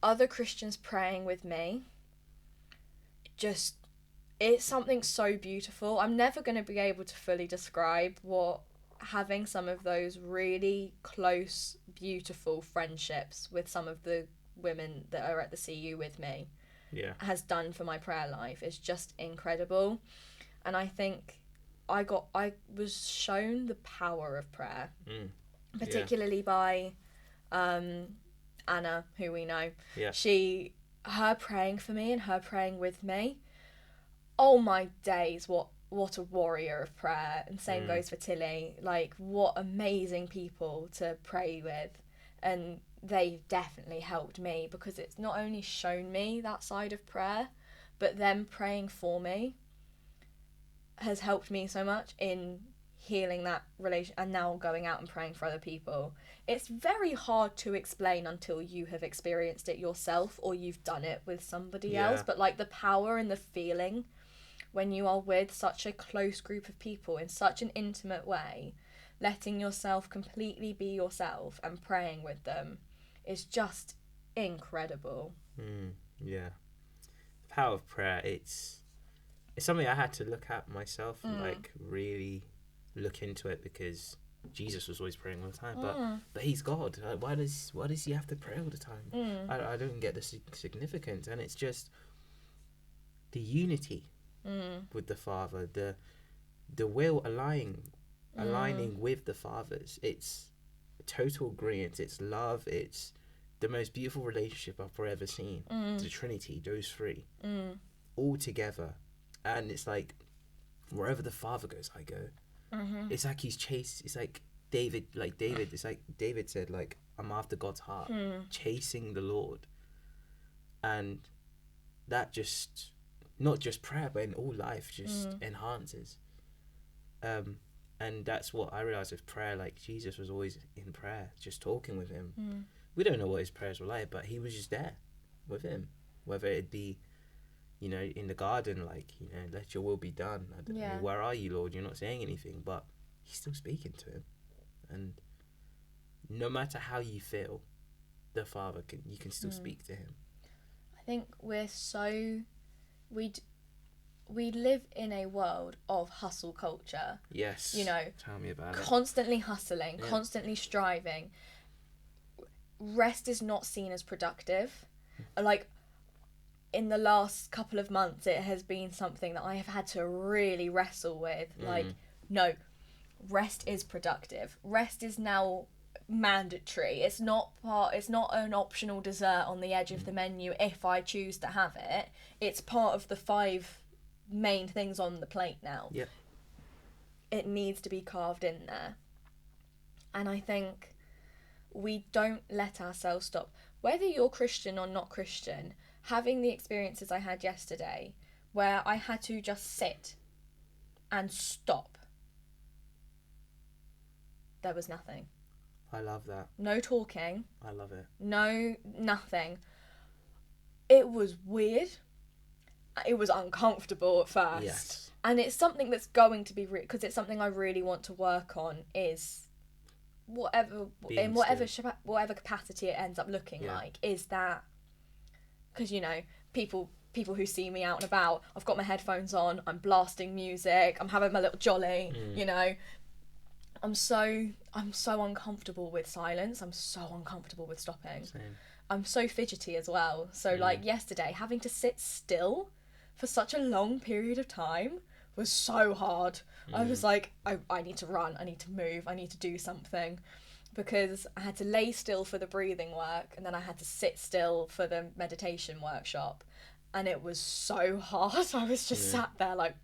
Speaker 2: other Christians praying with me. Just, it's something so beautiful. I'm never going to be able to fully describe what having some of those really close, beautiful friendships with some of the women that are at the CU with me has done for my prayer life is just incredible. And I think I was shown the power of prayer, particularly by Anna, who we know. Her praying for me and her praying with me. Oh my days, what a warrior of prayer. And same goes for Tilly. Like, what amazing people to pray with. And they definitely helped me, because it's not only shown me that side of prayer, but them praying for me has helped me so much in healing that relation, and now going out and praying for other people. It's very hard to explain until you have experienced it yourself, or you've done it with somebody else. But like, the power and the feeling when you are with such a close group of people in such an intimate way, letting yourself completely be yourself and praying with them is just incredible.
Speaker 1: The power of prayer, it's something I had to look at myself, like really look into it, because Jesus was always praying all the time, but he's God. Like, why does he have to pray all the time? I don't get the significance. And it's just the unity with the Father, the will aligning with the Father's. It's total agreement. It's love. It's the most beautiful relationship I've ever seen. The Trinity, those three, all together. And it's like, wherever the Father goes, I go. It's like he's chased. It's like David. It's like David said, like, I'm after God's heart, chasing the Lord. And that just, not just prayer, but in all life, just enhances. And that's what I realized with prayer. Like, Jesus was always in prayer, just talking with him. We don't know what his prayers were like, but he was just there with him. Whether it be, in the garden, like, let your will be done. I don't know, where are you, Lord? You're not saying anything, but he's still speaking to him. And no matter how you feel, the Father you can still speak to him.
Speaker 2: I think we live in a world of hustle culture.
Speaker 1: Yes. Tell me about it.
Speaker 2: Constantly hustling, constantly striving. Rest is not seen as productive. Like, in the last couple of months, it has been something that I have had to really wrestle with. Like, no, rest is productive. Rest is now mandatory. It's not an optional dessert on the edge of the menu if I choose to have it. It's part of the 5 main things on the plate now.
Speaker 1: Yep.
Speaker 2: It needs to be carved in there. And I think we don't let ourselves stop. Whether you're Christian or not Christian, having the experiences I had yesterday, where I had to just sit and stop, there was nothing.
Speaker 1: I love that.
Speaker 2: No talking.
Speaker 1: I love it.
Speaker 2: No, nothing. It was weird. It was uncomfortable at first.
Speaker 1: Yes.
Speaker 2: And it's something that's going to be, because it's something I really want to work on, is whatever capacity it ends up looking like, is that, because people who see me out and about, I've got my headphones on, I'm blasting music, I'm having my little jolly, I'm so uncomfortable with silence, I'm so uncomfortable with stopping.
Speaker 1: Same.
Speaker 2: I'm so fidgety as well, so like yesterday, having to sit still for such a long period of time was so hard. I was like, I need to run, I need to move, I need to do something, because I had to lay still for the breathing work, and then I had to sit still for the meditation workshop, and it was so hard. I was just sat there like,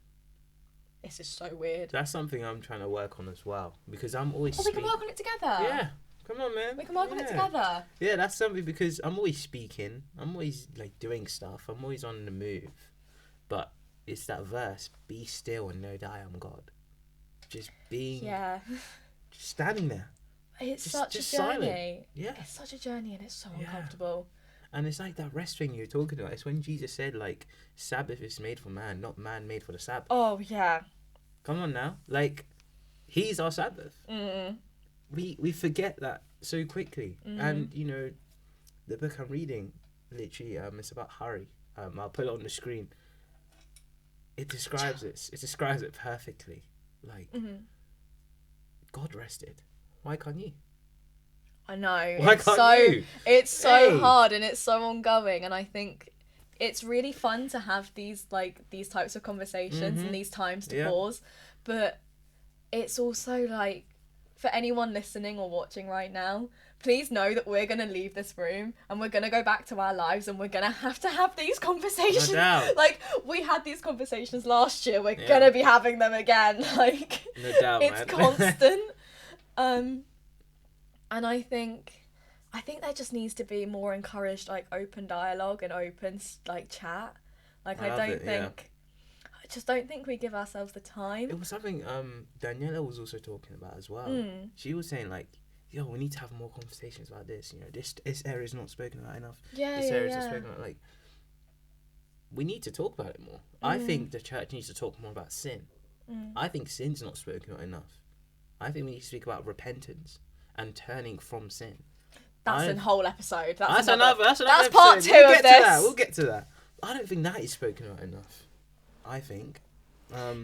Speaker 2: this is so weird.
Speaker 1: That's something I'm trying to work on as well, because I'm always
Speaker 2: we can work on it together.
Speaker 1: Yeah, come on, man.
Speaker 2: We can work on it together.
Speaker 1: Yeah, that's something, because I'm always speaking, I'm always like doing stuff, I'm always on the move, but it's that verse, be still and know that I am God. Just being, just standing there.
Speaker 2: It's such a journey.
Speaker 1: Silent. Yeah.
Speaker 2: It's such a journey, and it's so uncomfortable.
Speaker 1: And it's like that rest thing you're talking about. It's when Jesus said, like, Sabbath is made for man, not man made for the Sabbath.
Speaker 2: Oh, yeah.
Speaker 1: Come on now. Like, he's our Sabbath. We forget that so quickly. And, the book I'm reading, literally, it's about hurry. I'll put it on the screen. It describes it. It describes it perfectly. Like, God rested. Why can't you?
Speaker 2: I know.
Speaker 1: Why can't you?
Speaker 2: It's so hard, and it's so ongoing, and I think it's really fun to have these types of conversations and these times to pause, but it's also like, for anyone listening or watching right now, please know that we're going to leave this room and we're going to go back to our lives and we're going to have these conversations.
Speaker 1: No doubt.
Speaker 2: Like, we had these conversations last year, we're going to be having them again. Like,
Speaker 1: no doubt,
Speaker 2: it's constant. And I think there just needs to be more encouraged, like, open dialogue and open, like, chat. Like, I just don't think we give ourselves the time.
Speaker 1: It was something Daniela was also talking about as well. She was saying, like, yo, we need to have more conversations about this. You know, this area is not spoken about enough. This area is not spoken about. Like, we need to talk about it more. I think the church needs to talk more about sin. I think sin's not spoken about enough. I think we need to speak about repentance and turning from sin.
Speaker 2: That's a whole episode.
Speaker 1: That's another
Speaker 2: That's
Speaker 1: episode.
Speaker 2: part 2 of this.
Speaker 1: We'll get to that. I don't think that is spoken about enough. I think.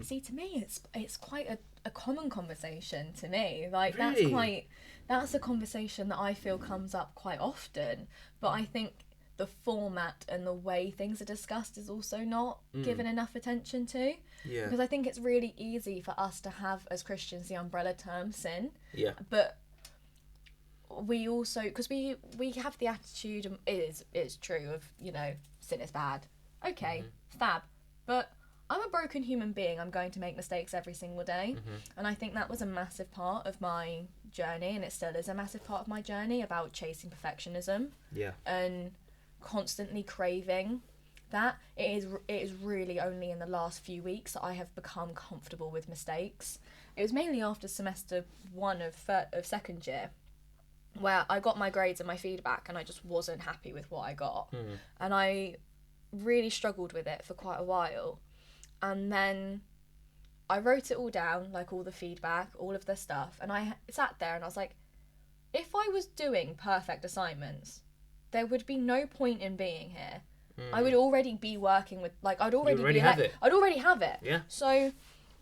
Speaker 2: See, to me, it's quite a common conversation to me. Like,
Speaker 1: really?
Speaker 2: That's a conversation that I feel comes up quite often. But I think the format and the way things are discussed is also not given enough attention to.
Speaker 1: Yeah.
Speaker 2: Because I think it's really easy for us to have, as Christians, the umbrella term sin.
Speaker 1: Yeah.
Speaker 2: But we also, because we have the attitude, and it is true, of, you know, sin is bad. Okay, fab. But I'm a broken human being. I'm going to make mistakes every single day. And I think that was a massive part of my journey, and it still is a massive part of my journey, about chasing perfectionism.
Speaker 1: Yeah.
Speaker 2: And constantly craving that. It is really only in the last few weeks that I have become comfortable with mistakes. It was mainly after semester 1 of second year, where I got my grades and my feedback and I just wasn't happy with what I got. And I really struggled with it for quite a while. And then I wrote it all down, like all the feedback, all of the stuff. And I sat there and I was like, if I was doing perfect assignments, there would be no point in being here. I would already be working with, like, I'd already have it.
Speaker 1: Yeah.
Speaker 2: So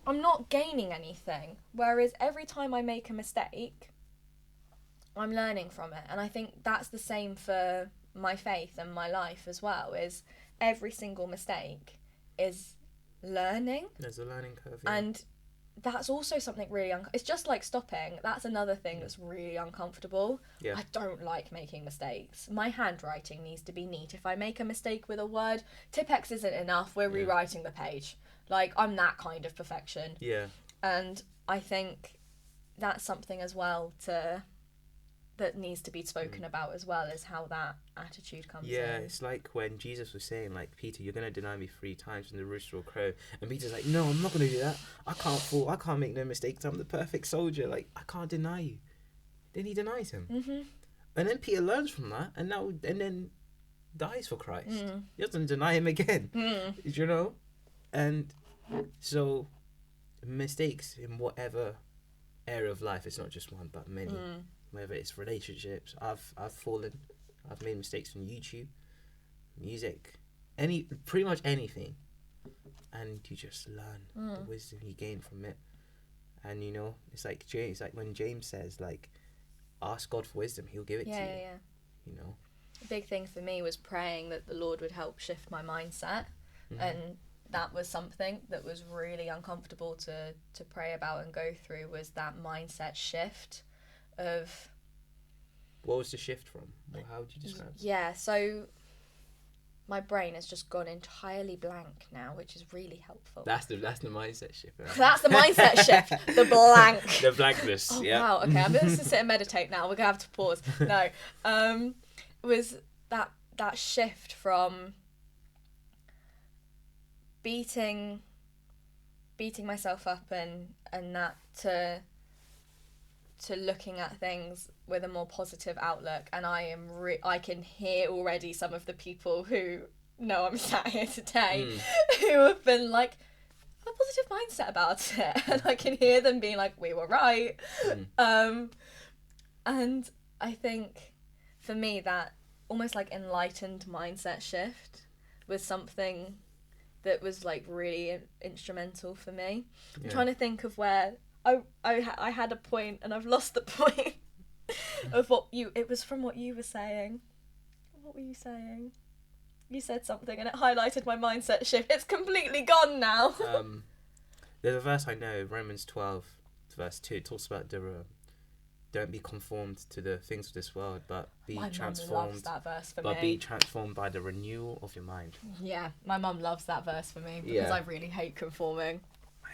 Speaker 2: I'm not gaining anything. Whereas every time I make a mistake, I'm learning from it. And I think that's the same for my faith and my life as well, is every single mistake is learning.
Speaker 1: There's a learning curve. Yeah.
Speaker 2: And that's also something really it's just like stopping. That's another thing that's really uncomfortable.
Speaker 1: Yeah.
Speaker 2: I don't like making mistakes. My handwriting needs to be neat. If I make a mistake with a word, Tipex isn't enough, we're rewriting the page. Like, I'm that kind of perfection.
Speaker 1: Yeah.
Speaker 2: And I think that's something as well that needs to be spoken about as well, is how that attitude comes in.
Speaker 1: Yeah, it's like when Jesus was saying, like, Peter, you're going to deny me 3 times and the rooster will crow. And Peter's like, no, I'm not going to do that. I can't fall. I can't make no mistakes. I'm the perfect soldier. Like, I can't deny you. Then he denies him. And then Peter learns from that and then dies for Christ. He doesn't deny him again. You know? And so mistakes in whatever area of life, it's not just one but many. Whether it's relationships, I've fallen, I've made mistakes on YouTube, music, pretty much anything, and you just learn the wisdom you gain from it. And you know, it's like when James says, like, ask God for wisdom, He'll give it to you. Yeah. You know,
Speaker 2: a big thing for me was praying that the Lord would help shift my mindset, and that was something that was really uncomfortable to pray about and go through, was that mindset shift. Of
Speaker 1: what was the shift from? Well, how would you describe it?
Speaker 2: Yeah, so my brain has just gone entirely blank now, which is really helpful.
Speaker 1: That's the mindset shift. Right?
Speaker 2: That's the mindset shift. The blank.
Speaker 1: The blankness.
Speaker 2: Oh,
Speaker 1: yeah.
Speaker 2: Wow. Okay, I'm going to sit and meditate now. We're going to have to pause. No, was that shift from beating myself up and that to looking at things with a more positive outlook. And I can hear already some of the people who know I'm sat here today who have been like, have a positive mindset about it. And I can hear them being like, we were right. And I think for me, that almost like enlightened mindset shift was something that was like really instrumental for me. I'm trying to think of where I had a point and I've lost the point of it was from what you were saying. What were you saying? You said something and it highlighted my mindset shift. It's completely gone now.
Speaker 1: There's a verse I know, Romans 12, verse 2. It talks about don't be conformed to the things of this world, but be transformed.
Speaker 2: My mum loves that verse for me.
Speaker 1: But be transformed by the renewal of your mind.
Speaker 2: Yeah, my mum loves that verse for me because I really hate conforming.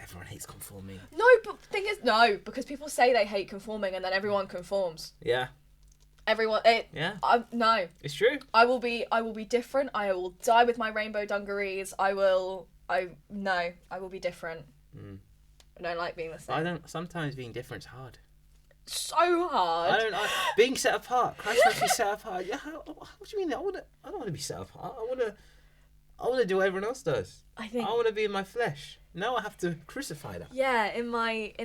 Speaker 1: Everyone hates conforming.
Speaker 2: No, but the thing is, no, because people say they hate conforming and then everyone conforms.
Speaker 1: Yeah.
Speaker 2: Everyone, no.
Speaker 1: It's true.
Speaker 2: I will be different. I will die with my rainbow dungarees. I will be different. I don't like being the same.
Speaker 1: Sometimes being different's hard.
Speaker 2: So hard.
Speaker 1: Being set apart. Christ must be set apart. Yeah, what do you mean? I don't want to be set apart. I want to do what everyone else does. I want to be in my flesh. Now I have to crucify that.
Speaker 2: Yeah, in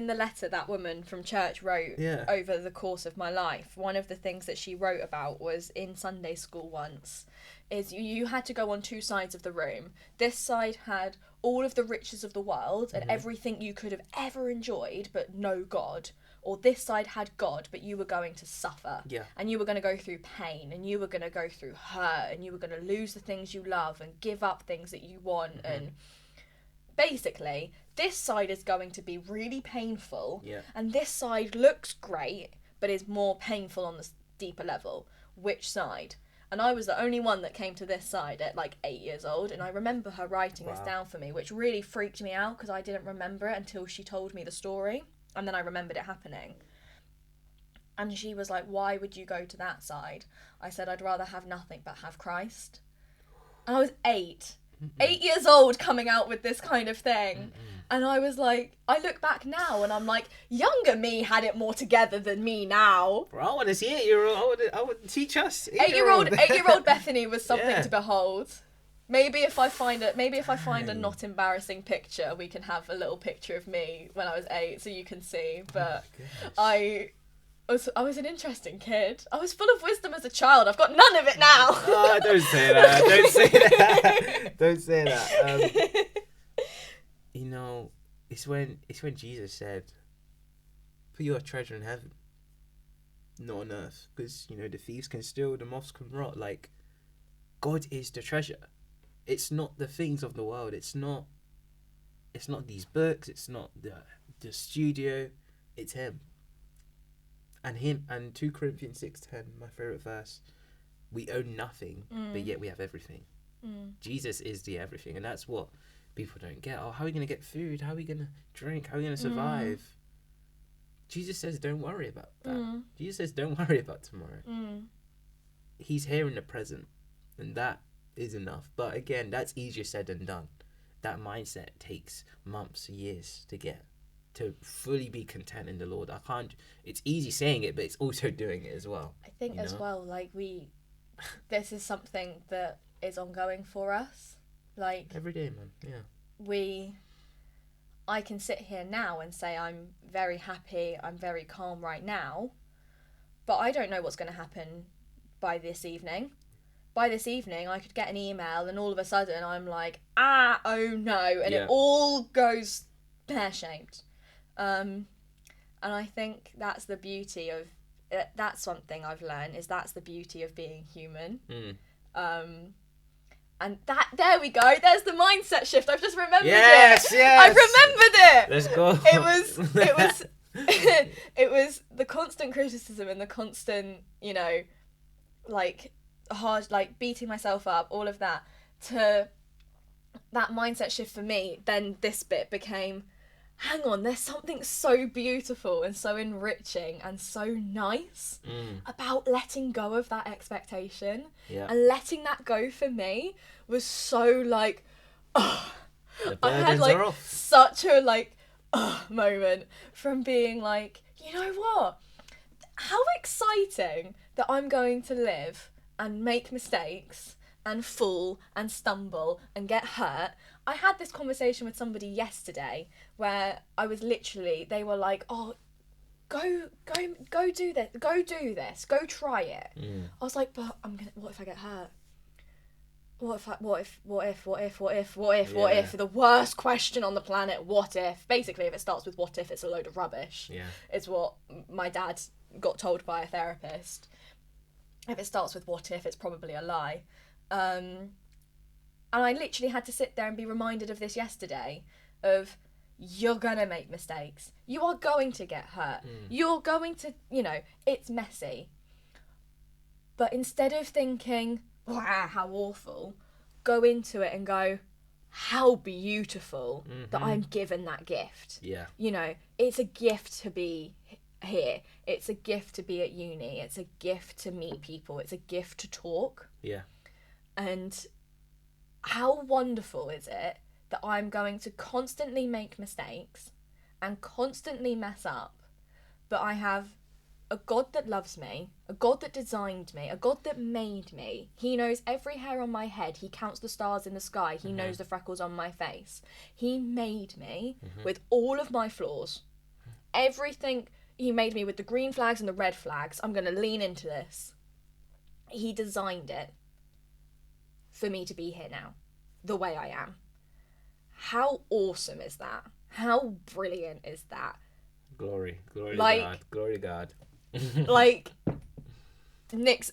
Speaker 2: the letter that woman from church wrote over the course of my life, one of the things that she wrote about was in Sunday school once, is you had to go on two sides of the room. This side had all of the riches of the world and everything you could have ever enjoyed, but no God. Or this side had God, but you were going to suffer. Yeah. And you were going to go through pain, and you were going to go through hurt, and you were going to lose the things you love and give up things that you want. And basically, this side is going to be really painful, and this side looks great, but is more painful on the deeper level. Which side? And I was the only one that came to this side at like 8 years old, and I remember her writing this down for me, which really freaked me out because I didn't remember it until she told me the story. And then I remembered it happening. And she was like, why would you go to that side? I said, I'd rather have nothing but have Christ. And I was 8. 8 years old coming out with this kind of thing. And I was like, I look back now and I'm like, younger me had it more together than me now.
Speaker 1: Bro, I want to see 8-year-old. I would teach us.
Speaker 2: 8-year-old Bethany was something to behold. Maybe if I find a not embarrassing picture, we can have a little picture of me when I was 8, so you can see. But I was an interesting kid. I was full of wisdom as a child. I've got none of it now.
Speaker 1: Oh, don't say that. Don't say that. Don't say that. You know, it's when Jesus said, "Put your treasure in heaven, not on earth," because you know the thieves can steal, the moths can rot. Like, God is the treasure. It's not the things of the world. It's not these books. It's not the studio. It's Him. And 2 Corinthians 6:10, my favourite verse. We own nothing, but yet we have everything. Jesus is the everything, and that's what people don't get. Oh, how are we going to get food? How are we going to drink? How are we going to survive? Jesus says, don't worry about that. Jesus says, don't worry about tomorrow. He's here in the present, and that is enough. But again, that's easier said than done. That mindset takes months, years to get, to fully be content in the Lord. It's easy saying it, but it's also doing it as well.
Speaker 2: I think as well, like this is something that is ongoing for us. Like
Speaker 1: every day, man. Yeah.
Speaker 2: I can sit here now and say I'm very happy, I'm very calm right now, but I don't know what's going to happen by this evening. By this evening, I could get an email and all of a sudden I'm like, oh no, and it all goes pear-shaped. And I think that's the beauty of it. That's something I've learned, is that's the beauty of being human. And there we go, there's the mindset shift. I've just remembered it. Yes. I've remembered it.
Speaker 1: Let's go.
Speaker 2: It was the constant criticism and the constant, like hard, like beating myself up, all of that, to that mindset shift for me. Then this bit became, hang on, there's something so beautiful and so enriching and so nice about letting go of that expectation. And letting that go for me was so like, I had like such a moment from being like, you know what, how exciting that I'm going to live and make mistakes and fall and stumble and get hurt. I had this conversation with somebody yesterday where I was literally, they were like, oh, go do this, go try it. I was like, but what if I get hurt? What if? The worst question on the planet, what if? Basically, if it starts with what if, it's a load of rubbish. It's what my dad got told by a therapist. If it starts with what if, it's probably a lie. And I literally had to sit there and be reminded of this yesterday, of you're gonna make mistakes. You are going to get hurt. You're going to, it's messy. But instead of thinking, wow, how awful, go into it and go, how beautiful that I'm given that gift.
Speaker 1: Yeah.
Speaker 2: It's a gift to be here. It's a gift to be at uni. It's a gift to meet people. It's a gift to talk.
Speaker 1: Yeah.
Speaker 2: And how wonderful is it that I'm going to constantly make mistakes and constantly mess up, but I have a God that loves me, a God that designed me, a God that made me. He knows every hair on my head. He counts the stars in the sky. He knows the freckles on my face. He made me with all of my flaws. Everything. He made me with the green flags and the red flags. I'm going to lean into this. He designed it for me to be here now, the way I am. How awesome is that? How brilliant is that?
Speaker 1: Glory to God. Glory to God.
Speaker 2: Like Nick's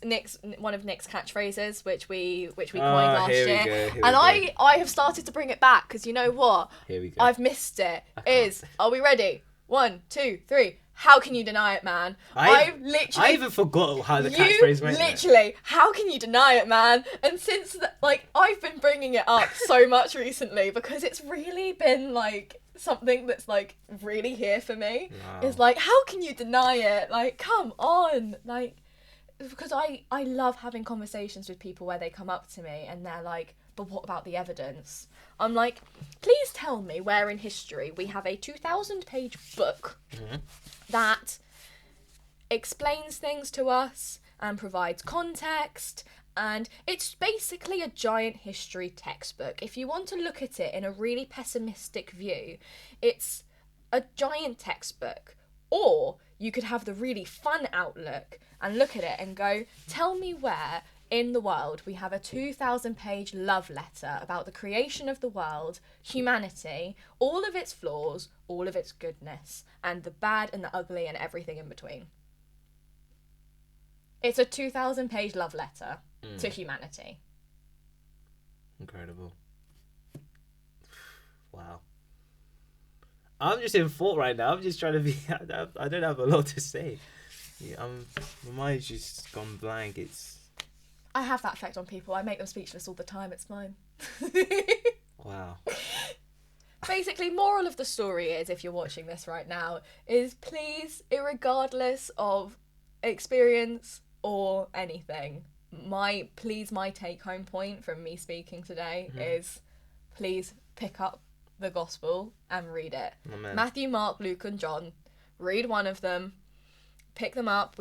Speaker 2: one of Nick's catchphrases, which we coined last year, and I have started to bring it back because you know what?
Speaker 1: Here we go.
Speaker 2: I've missed it. Are we ready? 1, 2, 3. How can you deny it, man? I
Speaker 1: even forgot how the catchphrase went.
Speaker 2: Literally, how can you deny it, man? And since I've been bringing it up so much recently because it's really been like something that's like really here for me. Wow. It's like, how can you deny it? Like, come on, like, because I love having conversations with people where they come up to me and they're like, but what about the evidence? I'm like, please tell me where in history we have a 2,000-page book that explains things to us and provides context, and it's basically a giant history textbook. If you want to look at it in a really pessimistic view, it's a giant textbook. Or you could have the really fun outlook and look at it and go, tell me where in the world we have a 2,000-page love letter about the creation of the world, humanity, all of its flaws, all of its goodness, and the bad and the ugly and everything in between. It's a 2,000-page love letter to humanity.
Speaker 1: Incredible. Wow. I'm just in thought right now. I'm just trying to be... I don't have a lot to say. Yeah, my mind's just gone blank.
Speaker 2: I have that effect on people. I make them speechless all the time. It's mine.
Speaker 1: Wow.
Speaker 2: Basically, moral of the story is, if you're watching this right now, is please, irregardless of experience or anything, my take-home point from me speaking today is please pick up the gospel and read it.
Speaker 1: Amen.
Speaker 2: Matthew, Mark, Luke and John. Read one of them. Pick them up.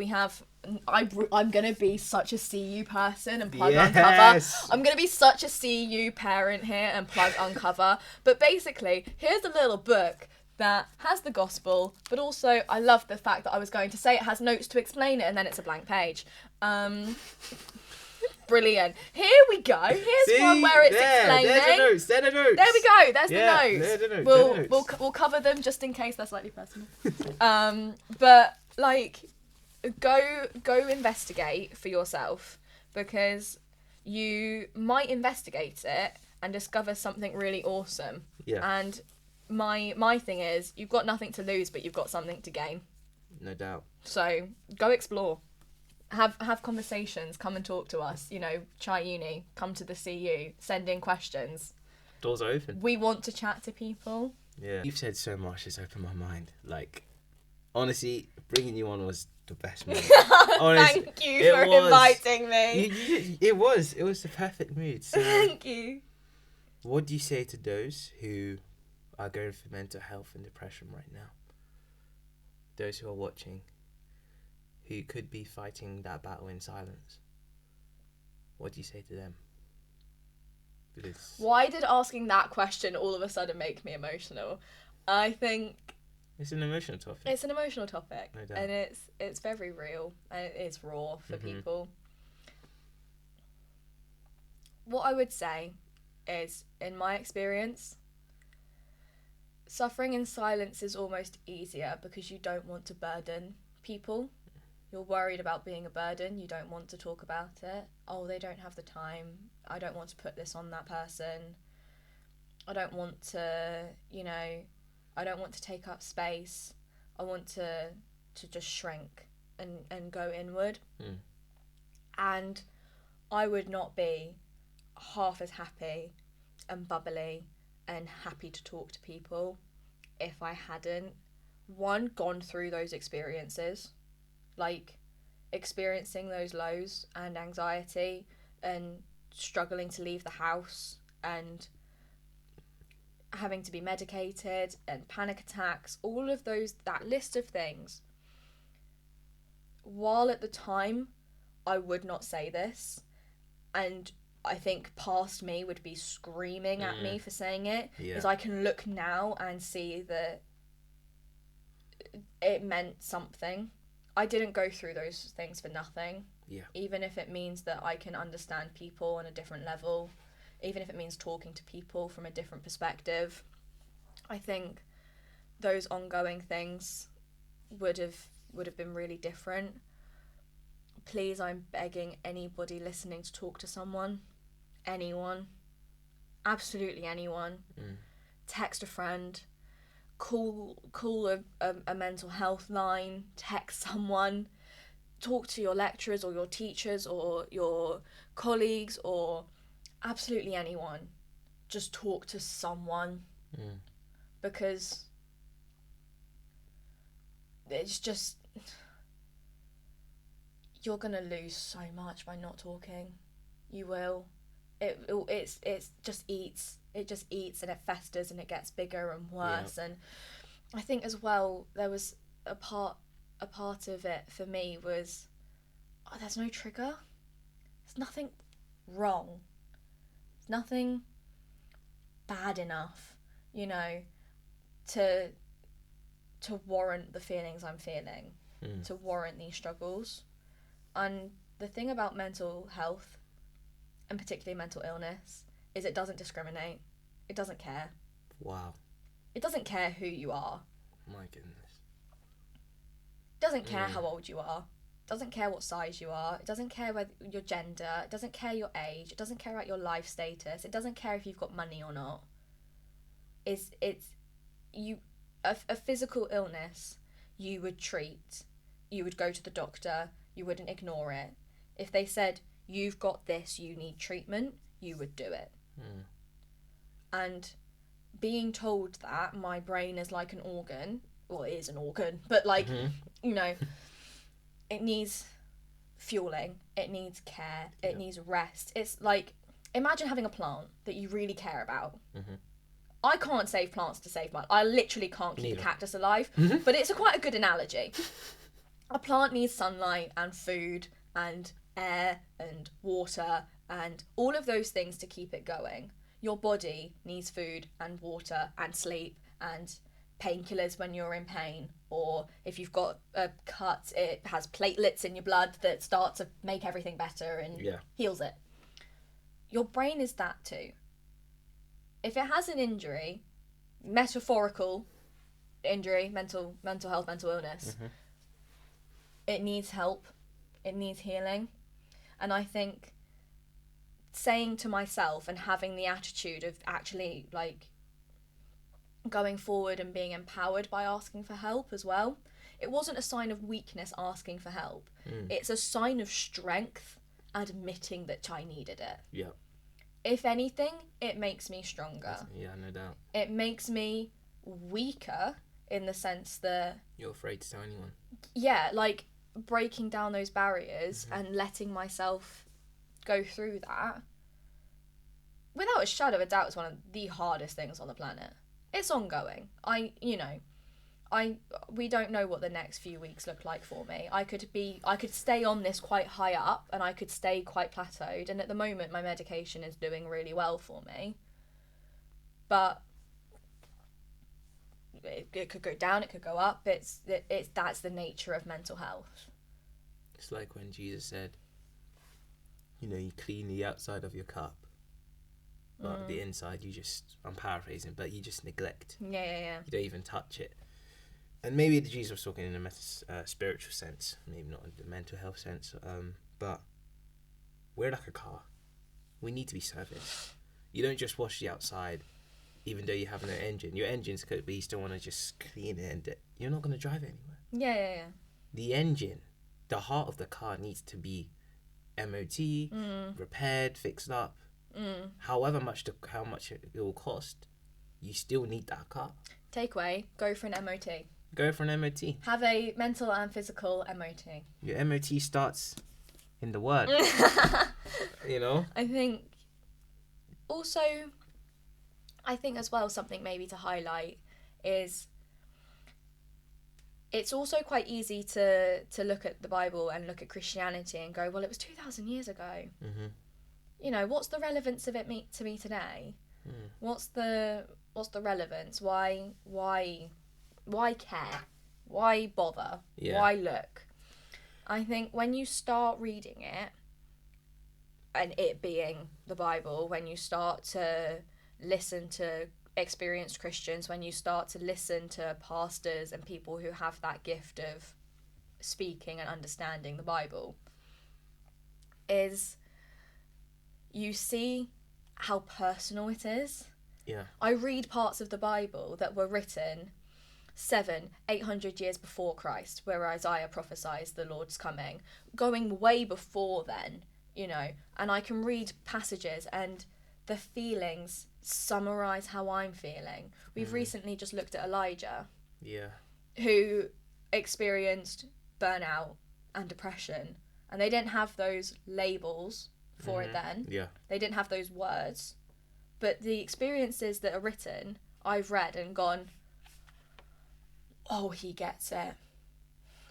Speaker 2: I'm going to be such a CU person and plug Uncover. I'm going to be such a CU parent here and plug Uncover. But basically, here's a little book that has the gospel, but also I love the fact that I was going to say it has notes to explain it and then it's a blank page. Brilliant. Here we go. Here's one where it's explaining.
Speaker 1: There's the notes.
Speaker 2: There we go. There's the notes. We'll cover them just in case they're slightly personal. But like, go investigate for yourself, because you might investigate it and discover something really awesome.
Speaker 1: Yeah.
Speaker 2: And my thing is, you've got nothing to lose, but you've got something to gain.
Speaker 1: No doubt.
Speaker 2: So go explore. Have conversations, come and talk to us, Chai Uni, come to the CU, send in questions.
Speaker 1: Doors are open.
Speaker 2: We want to chat to people.
Speaker 1: Yeah. You've said so much, it's opened my mind. Like, honestly, bringing you on was the best mood. Honestly,
Speaker 2: thank you for inviting me.
Speaker 1: It was the perfect mood. So,
Speaker 2: thank you.
Speaker 1: What do you say to those who are going through mental health and depression right now? Those who are watching, who could be fighting that battle in silence. What do you say to them? Because
Speaker 2: why did asking that question all of a sudden make me emotional? I think
Speaker 1: it's an emotional topic.
Speaker 2: It's an emotional topic,
Speaker 1: no doubt.
Speaker 2: And it's very real and it is raw for people. What I would say is, in my experience, suffering in silence is almost easier because you don't want to burden people. You're worried about being a burden. You don't want to talk about it. Oh, they don't have the time. I don't want to put this on that person. I don't want to, I don't want to take up space. I want to just shrink and go inward. And I would not be half as happy and bubbly and happy to talk to people if I hadn't, one, gone through those experiences, like experiencing those lows and anxiety and struggling to leave the house and having to be medicated and panic attacks, all of those, that list of things. While at the time I would not say this, and I think past me would be screaming at me for saying it, is I can look now and see that it meant something. I didn't go through those things for nothing.
Speaker 1: Yeah.
Speaker 2: Even if it means that I can understand people on a different level, even if it means talking to people from a different perspective, I think those ongoing things would have been really different. Please, I'm begging anybody listening to talk to someone, anyone, absolutely anyone. Text a friend, call a mental health line, text someone, talk to your lecturers or your teachers or your colleagues or absolutely anyone. Just talk to someone, because it's just, you're gonna lose so much by not talking. You will. It just eats and it festers and it gets bigger and worse. And I think as well, there was a part of it for me was, there's no trigger. There's nothing wrong. There's nothing bad enough, to warrant the feelings I'm feeling, to warrant these struggles. And the thing about mental health, and particularly mental illness, is it doesn't discriminate. It doesn't care.
Speaker 1: Wow.
Speaker 2: It doesn't care who you are.
Speaker 1: My goodness.
Speaker 2: It doesn't care how old you are. It doesn't care what size you are. It doesn't care whether your gender. It doesn't care your age. It doesn't care about your life status. It doesn't care if you've got money or not. A physical illness you would treat. You would go to the doctor. You wouldn't ignore it. If they said, you've got this, you need treatment, you would do it. And being told that my brain is like an organ, well, it is an organ, but it needs fueling, it needs care, it needs rest. It's like, imagine having a plant that you really care about. I can't save plants to save mine. I literally can't keep a cactus alive, but it's quite a good analogy. A plant needs sunlight and food and air and water and all of those things to keep it going. Your body needs food and water and sleep and painkillers when you're in pain, or if you've got a cut, it has platelets in your blood that start to make everything better and heals it. Your brain is that too. If it has an injury, metaphorical injury, mental health, mental illness, it needs help, it needs healing. And I think saying to myself and having the attitude of actually going forward and being empowered by asking for help as well. It wasn't a sign of weakness asking for help. It's a sign of strength admitting that I needed it.
Speaker 1: Yeah.
Speaker 2: If anything, it makes me stronger.
Speaker 1: Yeah, no doubt.
Speaker 2: It makes me weaker in the sense that...
Speaker 1: You're afraid to tell anyone.
Speaker 2: Yeah, breaking down those barriers and letting myself go through that, without a shadow of a doubt, is one of the hardest things on the planet. It's ongoing. We don't know what the next few weeks look like for me. I could stay on this quite high up and I could stay quite plateaued, and at the moment my medication is doing really well for me. But it could go down, it could go up. That's the nature of mental health.
Speaker 1: It's like when Jesus said, you clean the outside of your cup, but the inside I'm paraphrasing, but you just neglect.
Speaker 2: Yeah.
Speaker 1: You don't even touch it. and maybe Jesus was talking in a spiritual sense, maybe not in the mental health sense, but we're like a car. We need to be serviced. You don't just wash the outside, even though you have no engine. Your engine's good, but you still want to just clean it, and you're not going to drive it anywhere.
Speaker 2: Yeah.
Speaker 1: The engine, the heart of the car needs to be MOT, repaired, fixed up. However much how much it will cost, you still need that car.
Speaker 2: Takeaway, go for an MOT.
Speaker 1: Go for an MOT.
Speaker 2: Have a mental and physical MOT.
Speaker 1: Your MOT starts in the word. You know?
Speaker 2: I think as well, something maybe to highlight is it's also quite easy to look at the Bible and look at Christianity and go, well, it was 2,000 years ago. Mm-hmm. You know, what's the relevance of it to me today? What's the relevance? Why care? Why bother?
Speaker 1: Yeah.
Speaker 2: Why look? I think when you start reading it, and it being the Bible, when you start to listen to experienced Christians, when you start to listen to pastors and people who have that gift of speaking and understanding the Bible, is you see how personal it is.
Speaker 1: Yeah.
Speaker 2: I read parts of the Bible that were written 700-800 years before Christ, where Isaiah prophesies the Lord's coming, going way before then, you know, and I can read passages and the feelings summarize how I'm feeling. We've recently just looked at Elijah, who experienced burnout and depression, and they didn't have those labels for it then. They didn't have those words, but the experiences that are written, I've read and gone, oh, he gets it.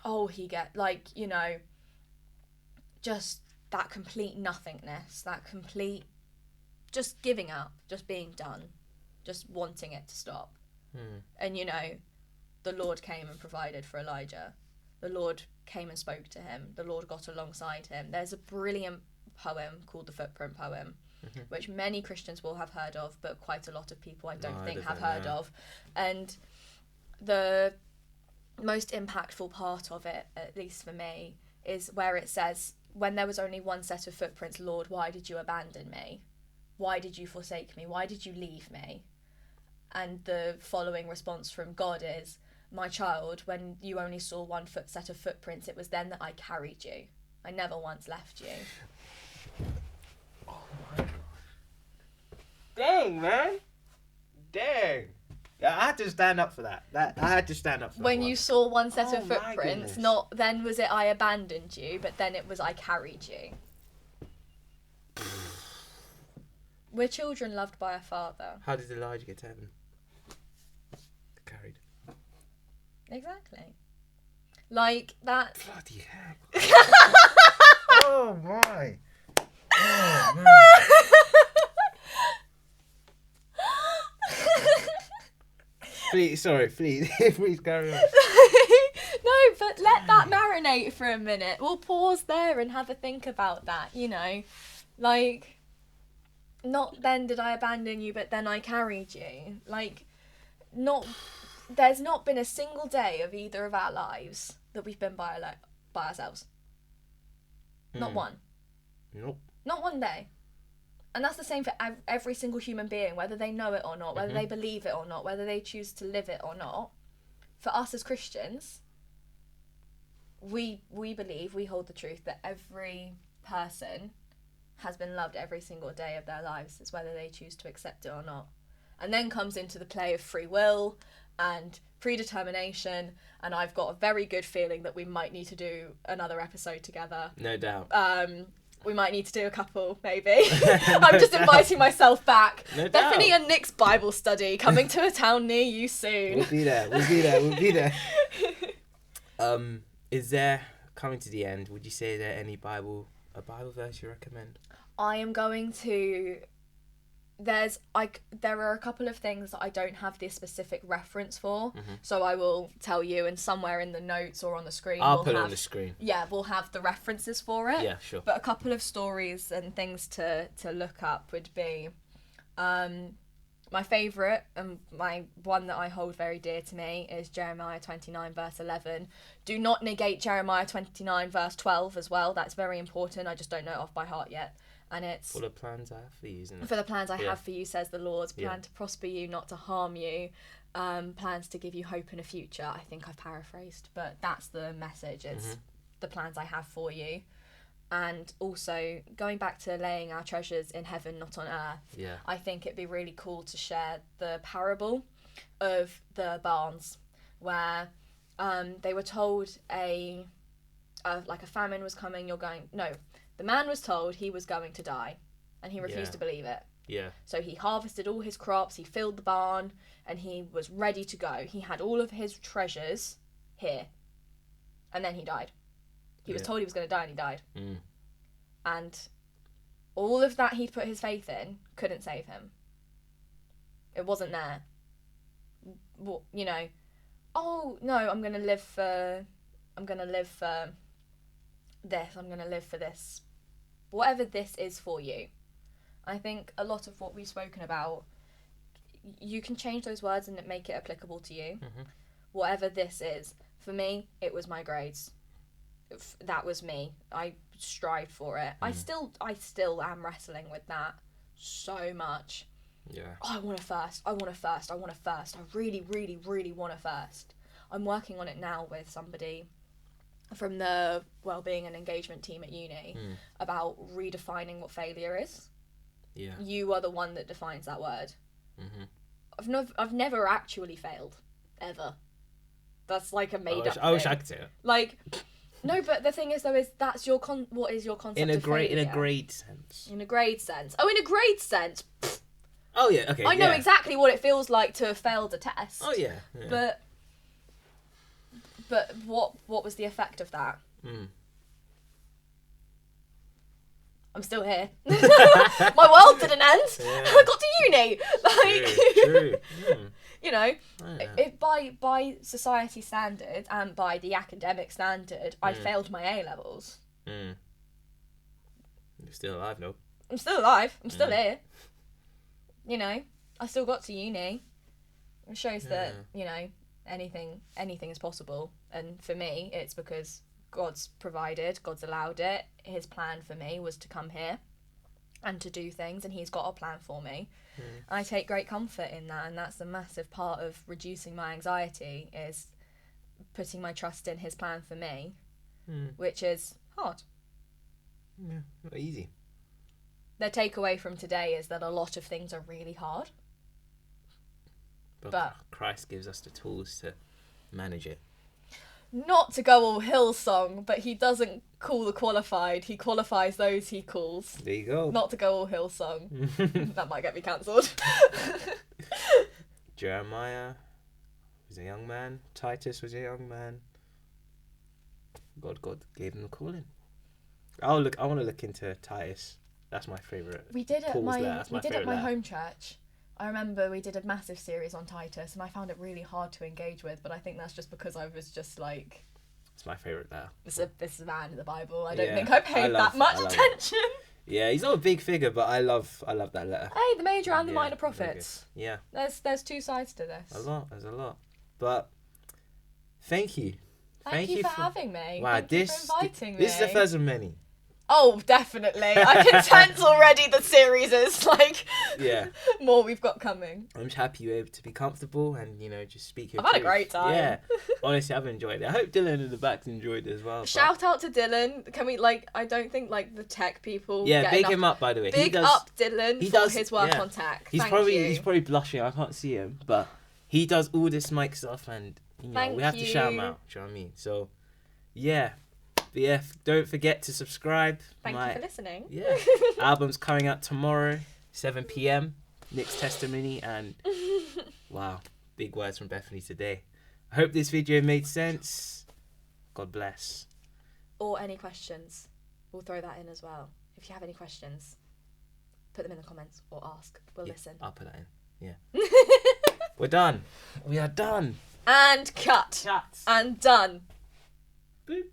Speaker 2: Oh, like, you know, just that complete nothingness, that complete just giving up, just being done, just wanting it to stop. And, you know, the Lord came and provided for Elijah. The Lord came and spoke to him. The Lord got alongside him. There's a brilliant poem called the Footprint Poem, which many Christians will have heard of, but quite a lot of people I don't think have heard of. And the most impactful part of it, at least for me, is where it says, when there was only one set of footprints, Lord, why did you abandon me? Why did you forsake me? Why did you leave me? And the following response from God is, my child, when you only saw one set of footprints, it was then that I carried you. I never once left you.
Speaker 1: Oh my God. Dang, man. Dang. Yeah, I had to stand up for that. I had to stand up for
Speaker 2: when
Speaker 1: that.
Speaker 2: You saw one set of footprints, not then was it I abandoned you, but then it was I carried you. We're children loved by a father.
Speaker 1: How did Elijah get to heaven? Carried.
Speaker 2: Exactly. Like that.
Speaker 1: Bloody heck. Oh my. Oh man. Please carry on.
Speaker 2: No, but let that marinate for a minute. We'll pause there and have a think about that, you know. Like, not then did I abandon you, but then I carried you. Like, there's not been a single day of either of our lives that we've been by ourselves. Not one.
Speaker 1: Nope.
Speaker 2: Not one day. And that's the same for every single human being, whether they know it or not, whether they believe it or not, whether they choose to live it or not. For us as Christians, we believe, we hold the truth that every person has been loved every single day of their lives. It's whether they choose to accept it or not. And then comes into the play of free will and predetermination, and I've got a very good feeling that we might need to do another episode together.
Speaker 1: No doubt.
Speaker 2: We might need to do a couple, maybe. I'm just inviting myself back.
Speaker 1: No
Speaker 2: Bethany
Speaker 1: doubt.
Speaker 2: and Nick's Bible study coming to a town near you soon.
Speaker 1: We'll be there. Is there, coming to the end, would you say there any Bible verse you recommend?
Speaker 2: I am going to... there are a couple of things that I don't have this specific reference for, so I will tell you, and somewhere in the notes or on the screen
Speaker 1: I'll put it on the screen.
Speaker 2: Yeah, we'll have the references for it.
Speaker 1: Yeah, sure.
Speaker 2: But a couple of stories and things to look up would be, my favourite and my one that I hold very dear to me is Jeremiah 29 verse 11. Do not negate Jeremiah 29 verse 12 as well. That's very important. I just don't know it off by heart yet. And it's...
Speaker 1: For the plans I have for you, isn't it?
Speaker 2: For the plans I have for you, says the Lord. Plan
Speaker 1: Yeah.
Speaker 2: to prosper you, not to harm you. Plans to give you hope in a future. I think I've paraphrased, but that's the message. It's the plans I have for you. And also, going back to laying our treasures in heaven, not on earth,
Speaker 1: Yeah.
Speaker 2: I think it'd be really cool to share the parable of the barns, where they were told a famine was coming, the man was told he was going to die, and he refused to believe it.
Speaker 1: Yeah.
Speaker 2: So he harvested all his crops, he filled the barn, and he was ready to go. He had all of his treasures here. And then he died. He was told he was going to die, and he died. And all of that he'd put his faith in couldn't save him. It wasn't there. You know, oh no, I'm going to live for this. I'm going to live for this. Whatever this is for you. I think a lot of what we've spoken about, you can change those words and make it applicable to you. Whatever this is. For me, it was my grades. That was me. I strived for it. I still am wrestling with that so much.
Speaker 1: Yeah.
Speaker 2: Oh, I want a first. I really, really, really want a first. I'm working on it now with somebody from the wellbeing and engagement team at uni about redefining what failure is.
Speaker 1: Yeah.
Speaker 2: You are the one that defines that word. I've never actually failed, ever. That's like a made up thing.
Speaker 1: I wish I could say it.
Speaker 2: Like, no, but the thing is though, is that's what is your concept of failure?
Speaker 1: In a grade sense.
Speaker 2: In a grade sense. Oh, in a grade sense. Pfft.
Speaker 1: Oh yeah, okay.
Speaker 2: I know exactly what it feels like to have failed a test.
Speaker 1: Oh yeah.
Speaker 2: But what was the effect of that? I'm still here. My world didn't end.
Speaker 1: Yeah.
Speaker 2: I got to uni.
Speaker 1: True.
Speaker 2: You know,
Speaker 1: Oh, yeah.
Speaker 2: if by society standard and by the academic standard, I failed my A levels.
Speaker 1: You're still alive, no?
Speaker 2: I'm still alive. I'm still here. You know, I still got to uni. It shows that, you know, anything is possible. And for me, it's because God's provided, God's allowed it. His plan for me was to come here and to do things, and he's got a plan for me. I take great comfort in that, and that's a massive part of reducing my anxiety, is putting my trust in his plan for me, which is hard.
Speaker 1: Yeah, not easy.
Speaker 2: The takeaway from today is that a lot of things are really hard. But
Speaker 1: Christ gives us the tools to manage it.
Speaker 2: Not to go all Hillsong, but he doesn't call the qualified. He qualifies those he calls.
Speaker 1: There you go.
Speaker 2: Not to go all Hillsong. That might get me cancelled.
Speaker 1: Jeremiah was a young man. Titus was a young man. God gave him the calling. I want to look into Titus. That's my favourite.
Speaker 2: We did at
Speaker 1: Paul's
Speaker 2: my
Speaker 1: letter. That's my favourite
Speaker 2: home church. I remember we did a massive series on Titus, and I found it really hard to engage with, but I think that's just because I was just like...
Speaker 1: It's my favourite letter.
Speaker 2: This is a man in the Bible. I don't
Speaker 1: Yeah,
Speaker 2: think I paid that much attention.
Speaker 1: Yeah, he's not a big figure, but I love that letter.
Speaker 2: Hey, the major and the
Speaker 1: Yeah,
Speaker 2: minor
Speaker 1: very
Speaker 2: prophets.
Speaker 1: good. Yeah.
Speaker 2: There's two sides to this.
Speaker 1: There's a lot. But thank you.
Speaker 2: Thank you for having me.
Speaker 1: Wow,
Speaker 2: Thank you for inviting me.
Speaker 1: This is the first of many.
Speaker 2: Oh, definitely. I can sense already the series is like more we've got coming.
Speaker 1: I'm just happy you're able to be comfortable and, you know, just speak your
Speaker 2: I've had a
Speaker 1: truth.
Speaker 2: great time.
Speaker 1: Yeah. Honestly, I've enjoyed it. I hope Dylan in the back's enjoyed it as well.
Speaker 2: Shout out to Dylan. Can we, I don't think, the tech people
Speaker 1: Yeah, big him up, by the way.
Speaker 2: Big up Dylan for his work on tech.
Speaker 1: He's probably blushing. I can't see him. But he does all this mic stuff and, you know, we have to shout him out. Do you know what I mean? So, yeah. But yeah, don't forget to subscribe.
Speaker 2: Thank you for listening.
Speaker 1: Yeah. Album's coming out tomorrow, 7 p.m. Nick's testimony, and wow, big words from Bethany today. I hope this video made sense. God bless.
Speaker 2: Or any questions. We'll throw that in as well. If you have any questions, put them in the comments or ask. We'll listen.
Speaker 1: I'll put that in. Yeah. We're done. We are done.
Speaker 2: And cut. And done.
Speaker 1: Boop.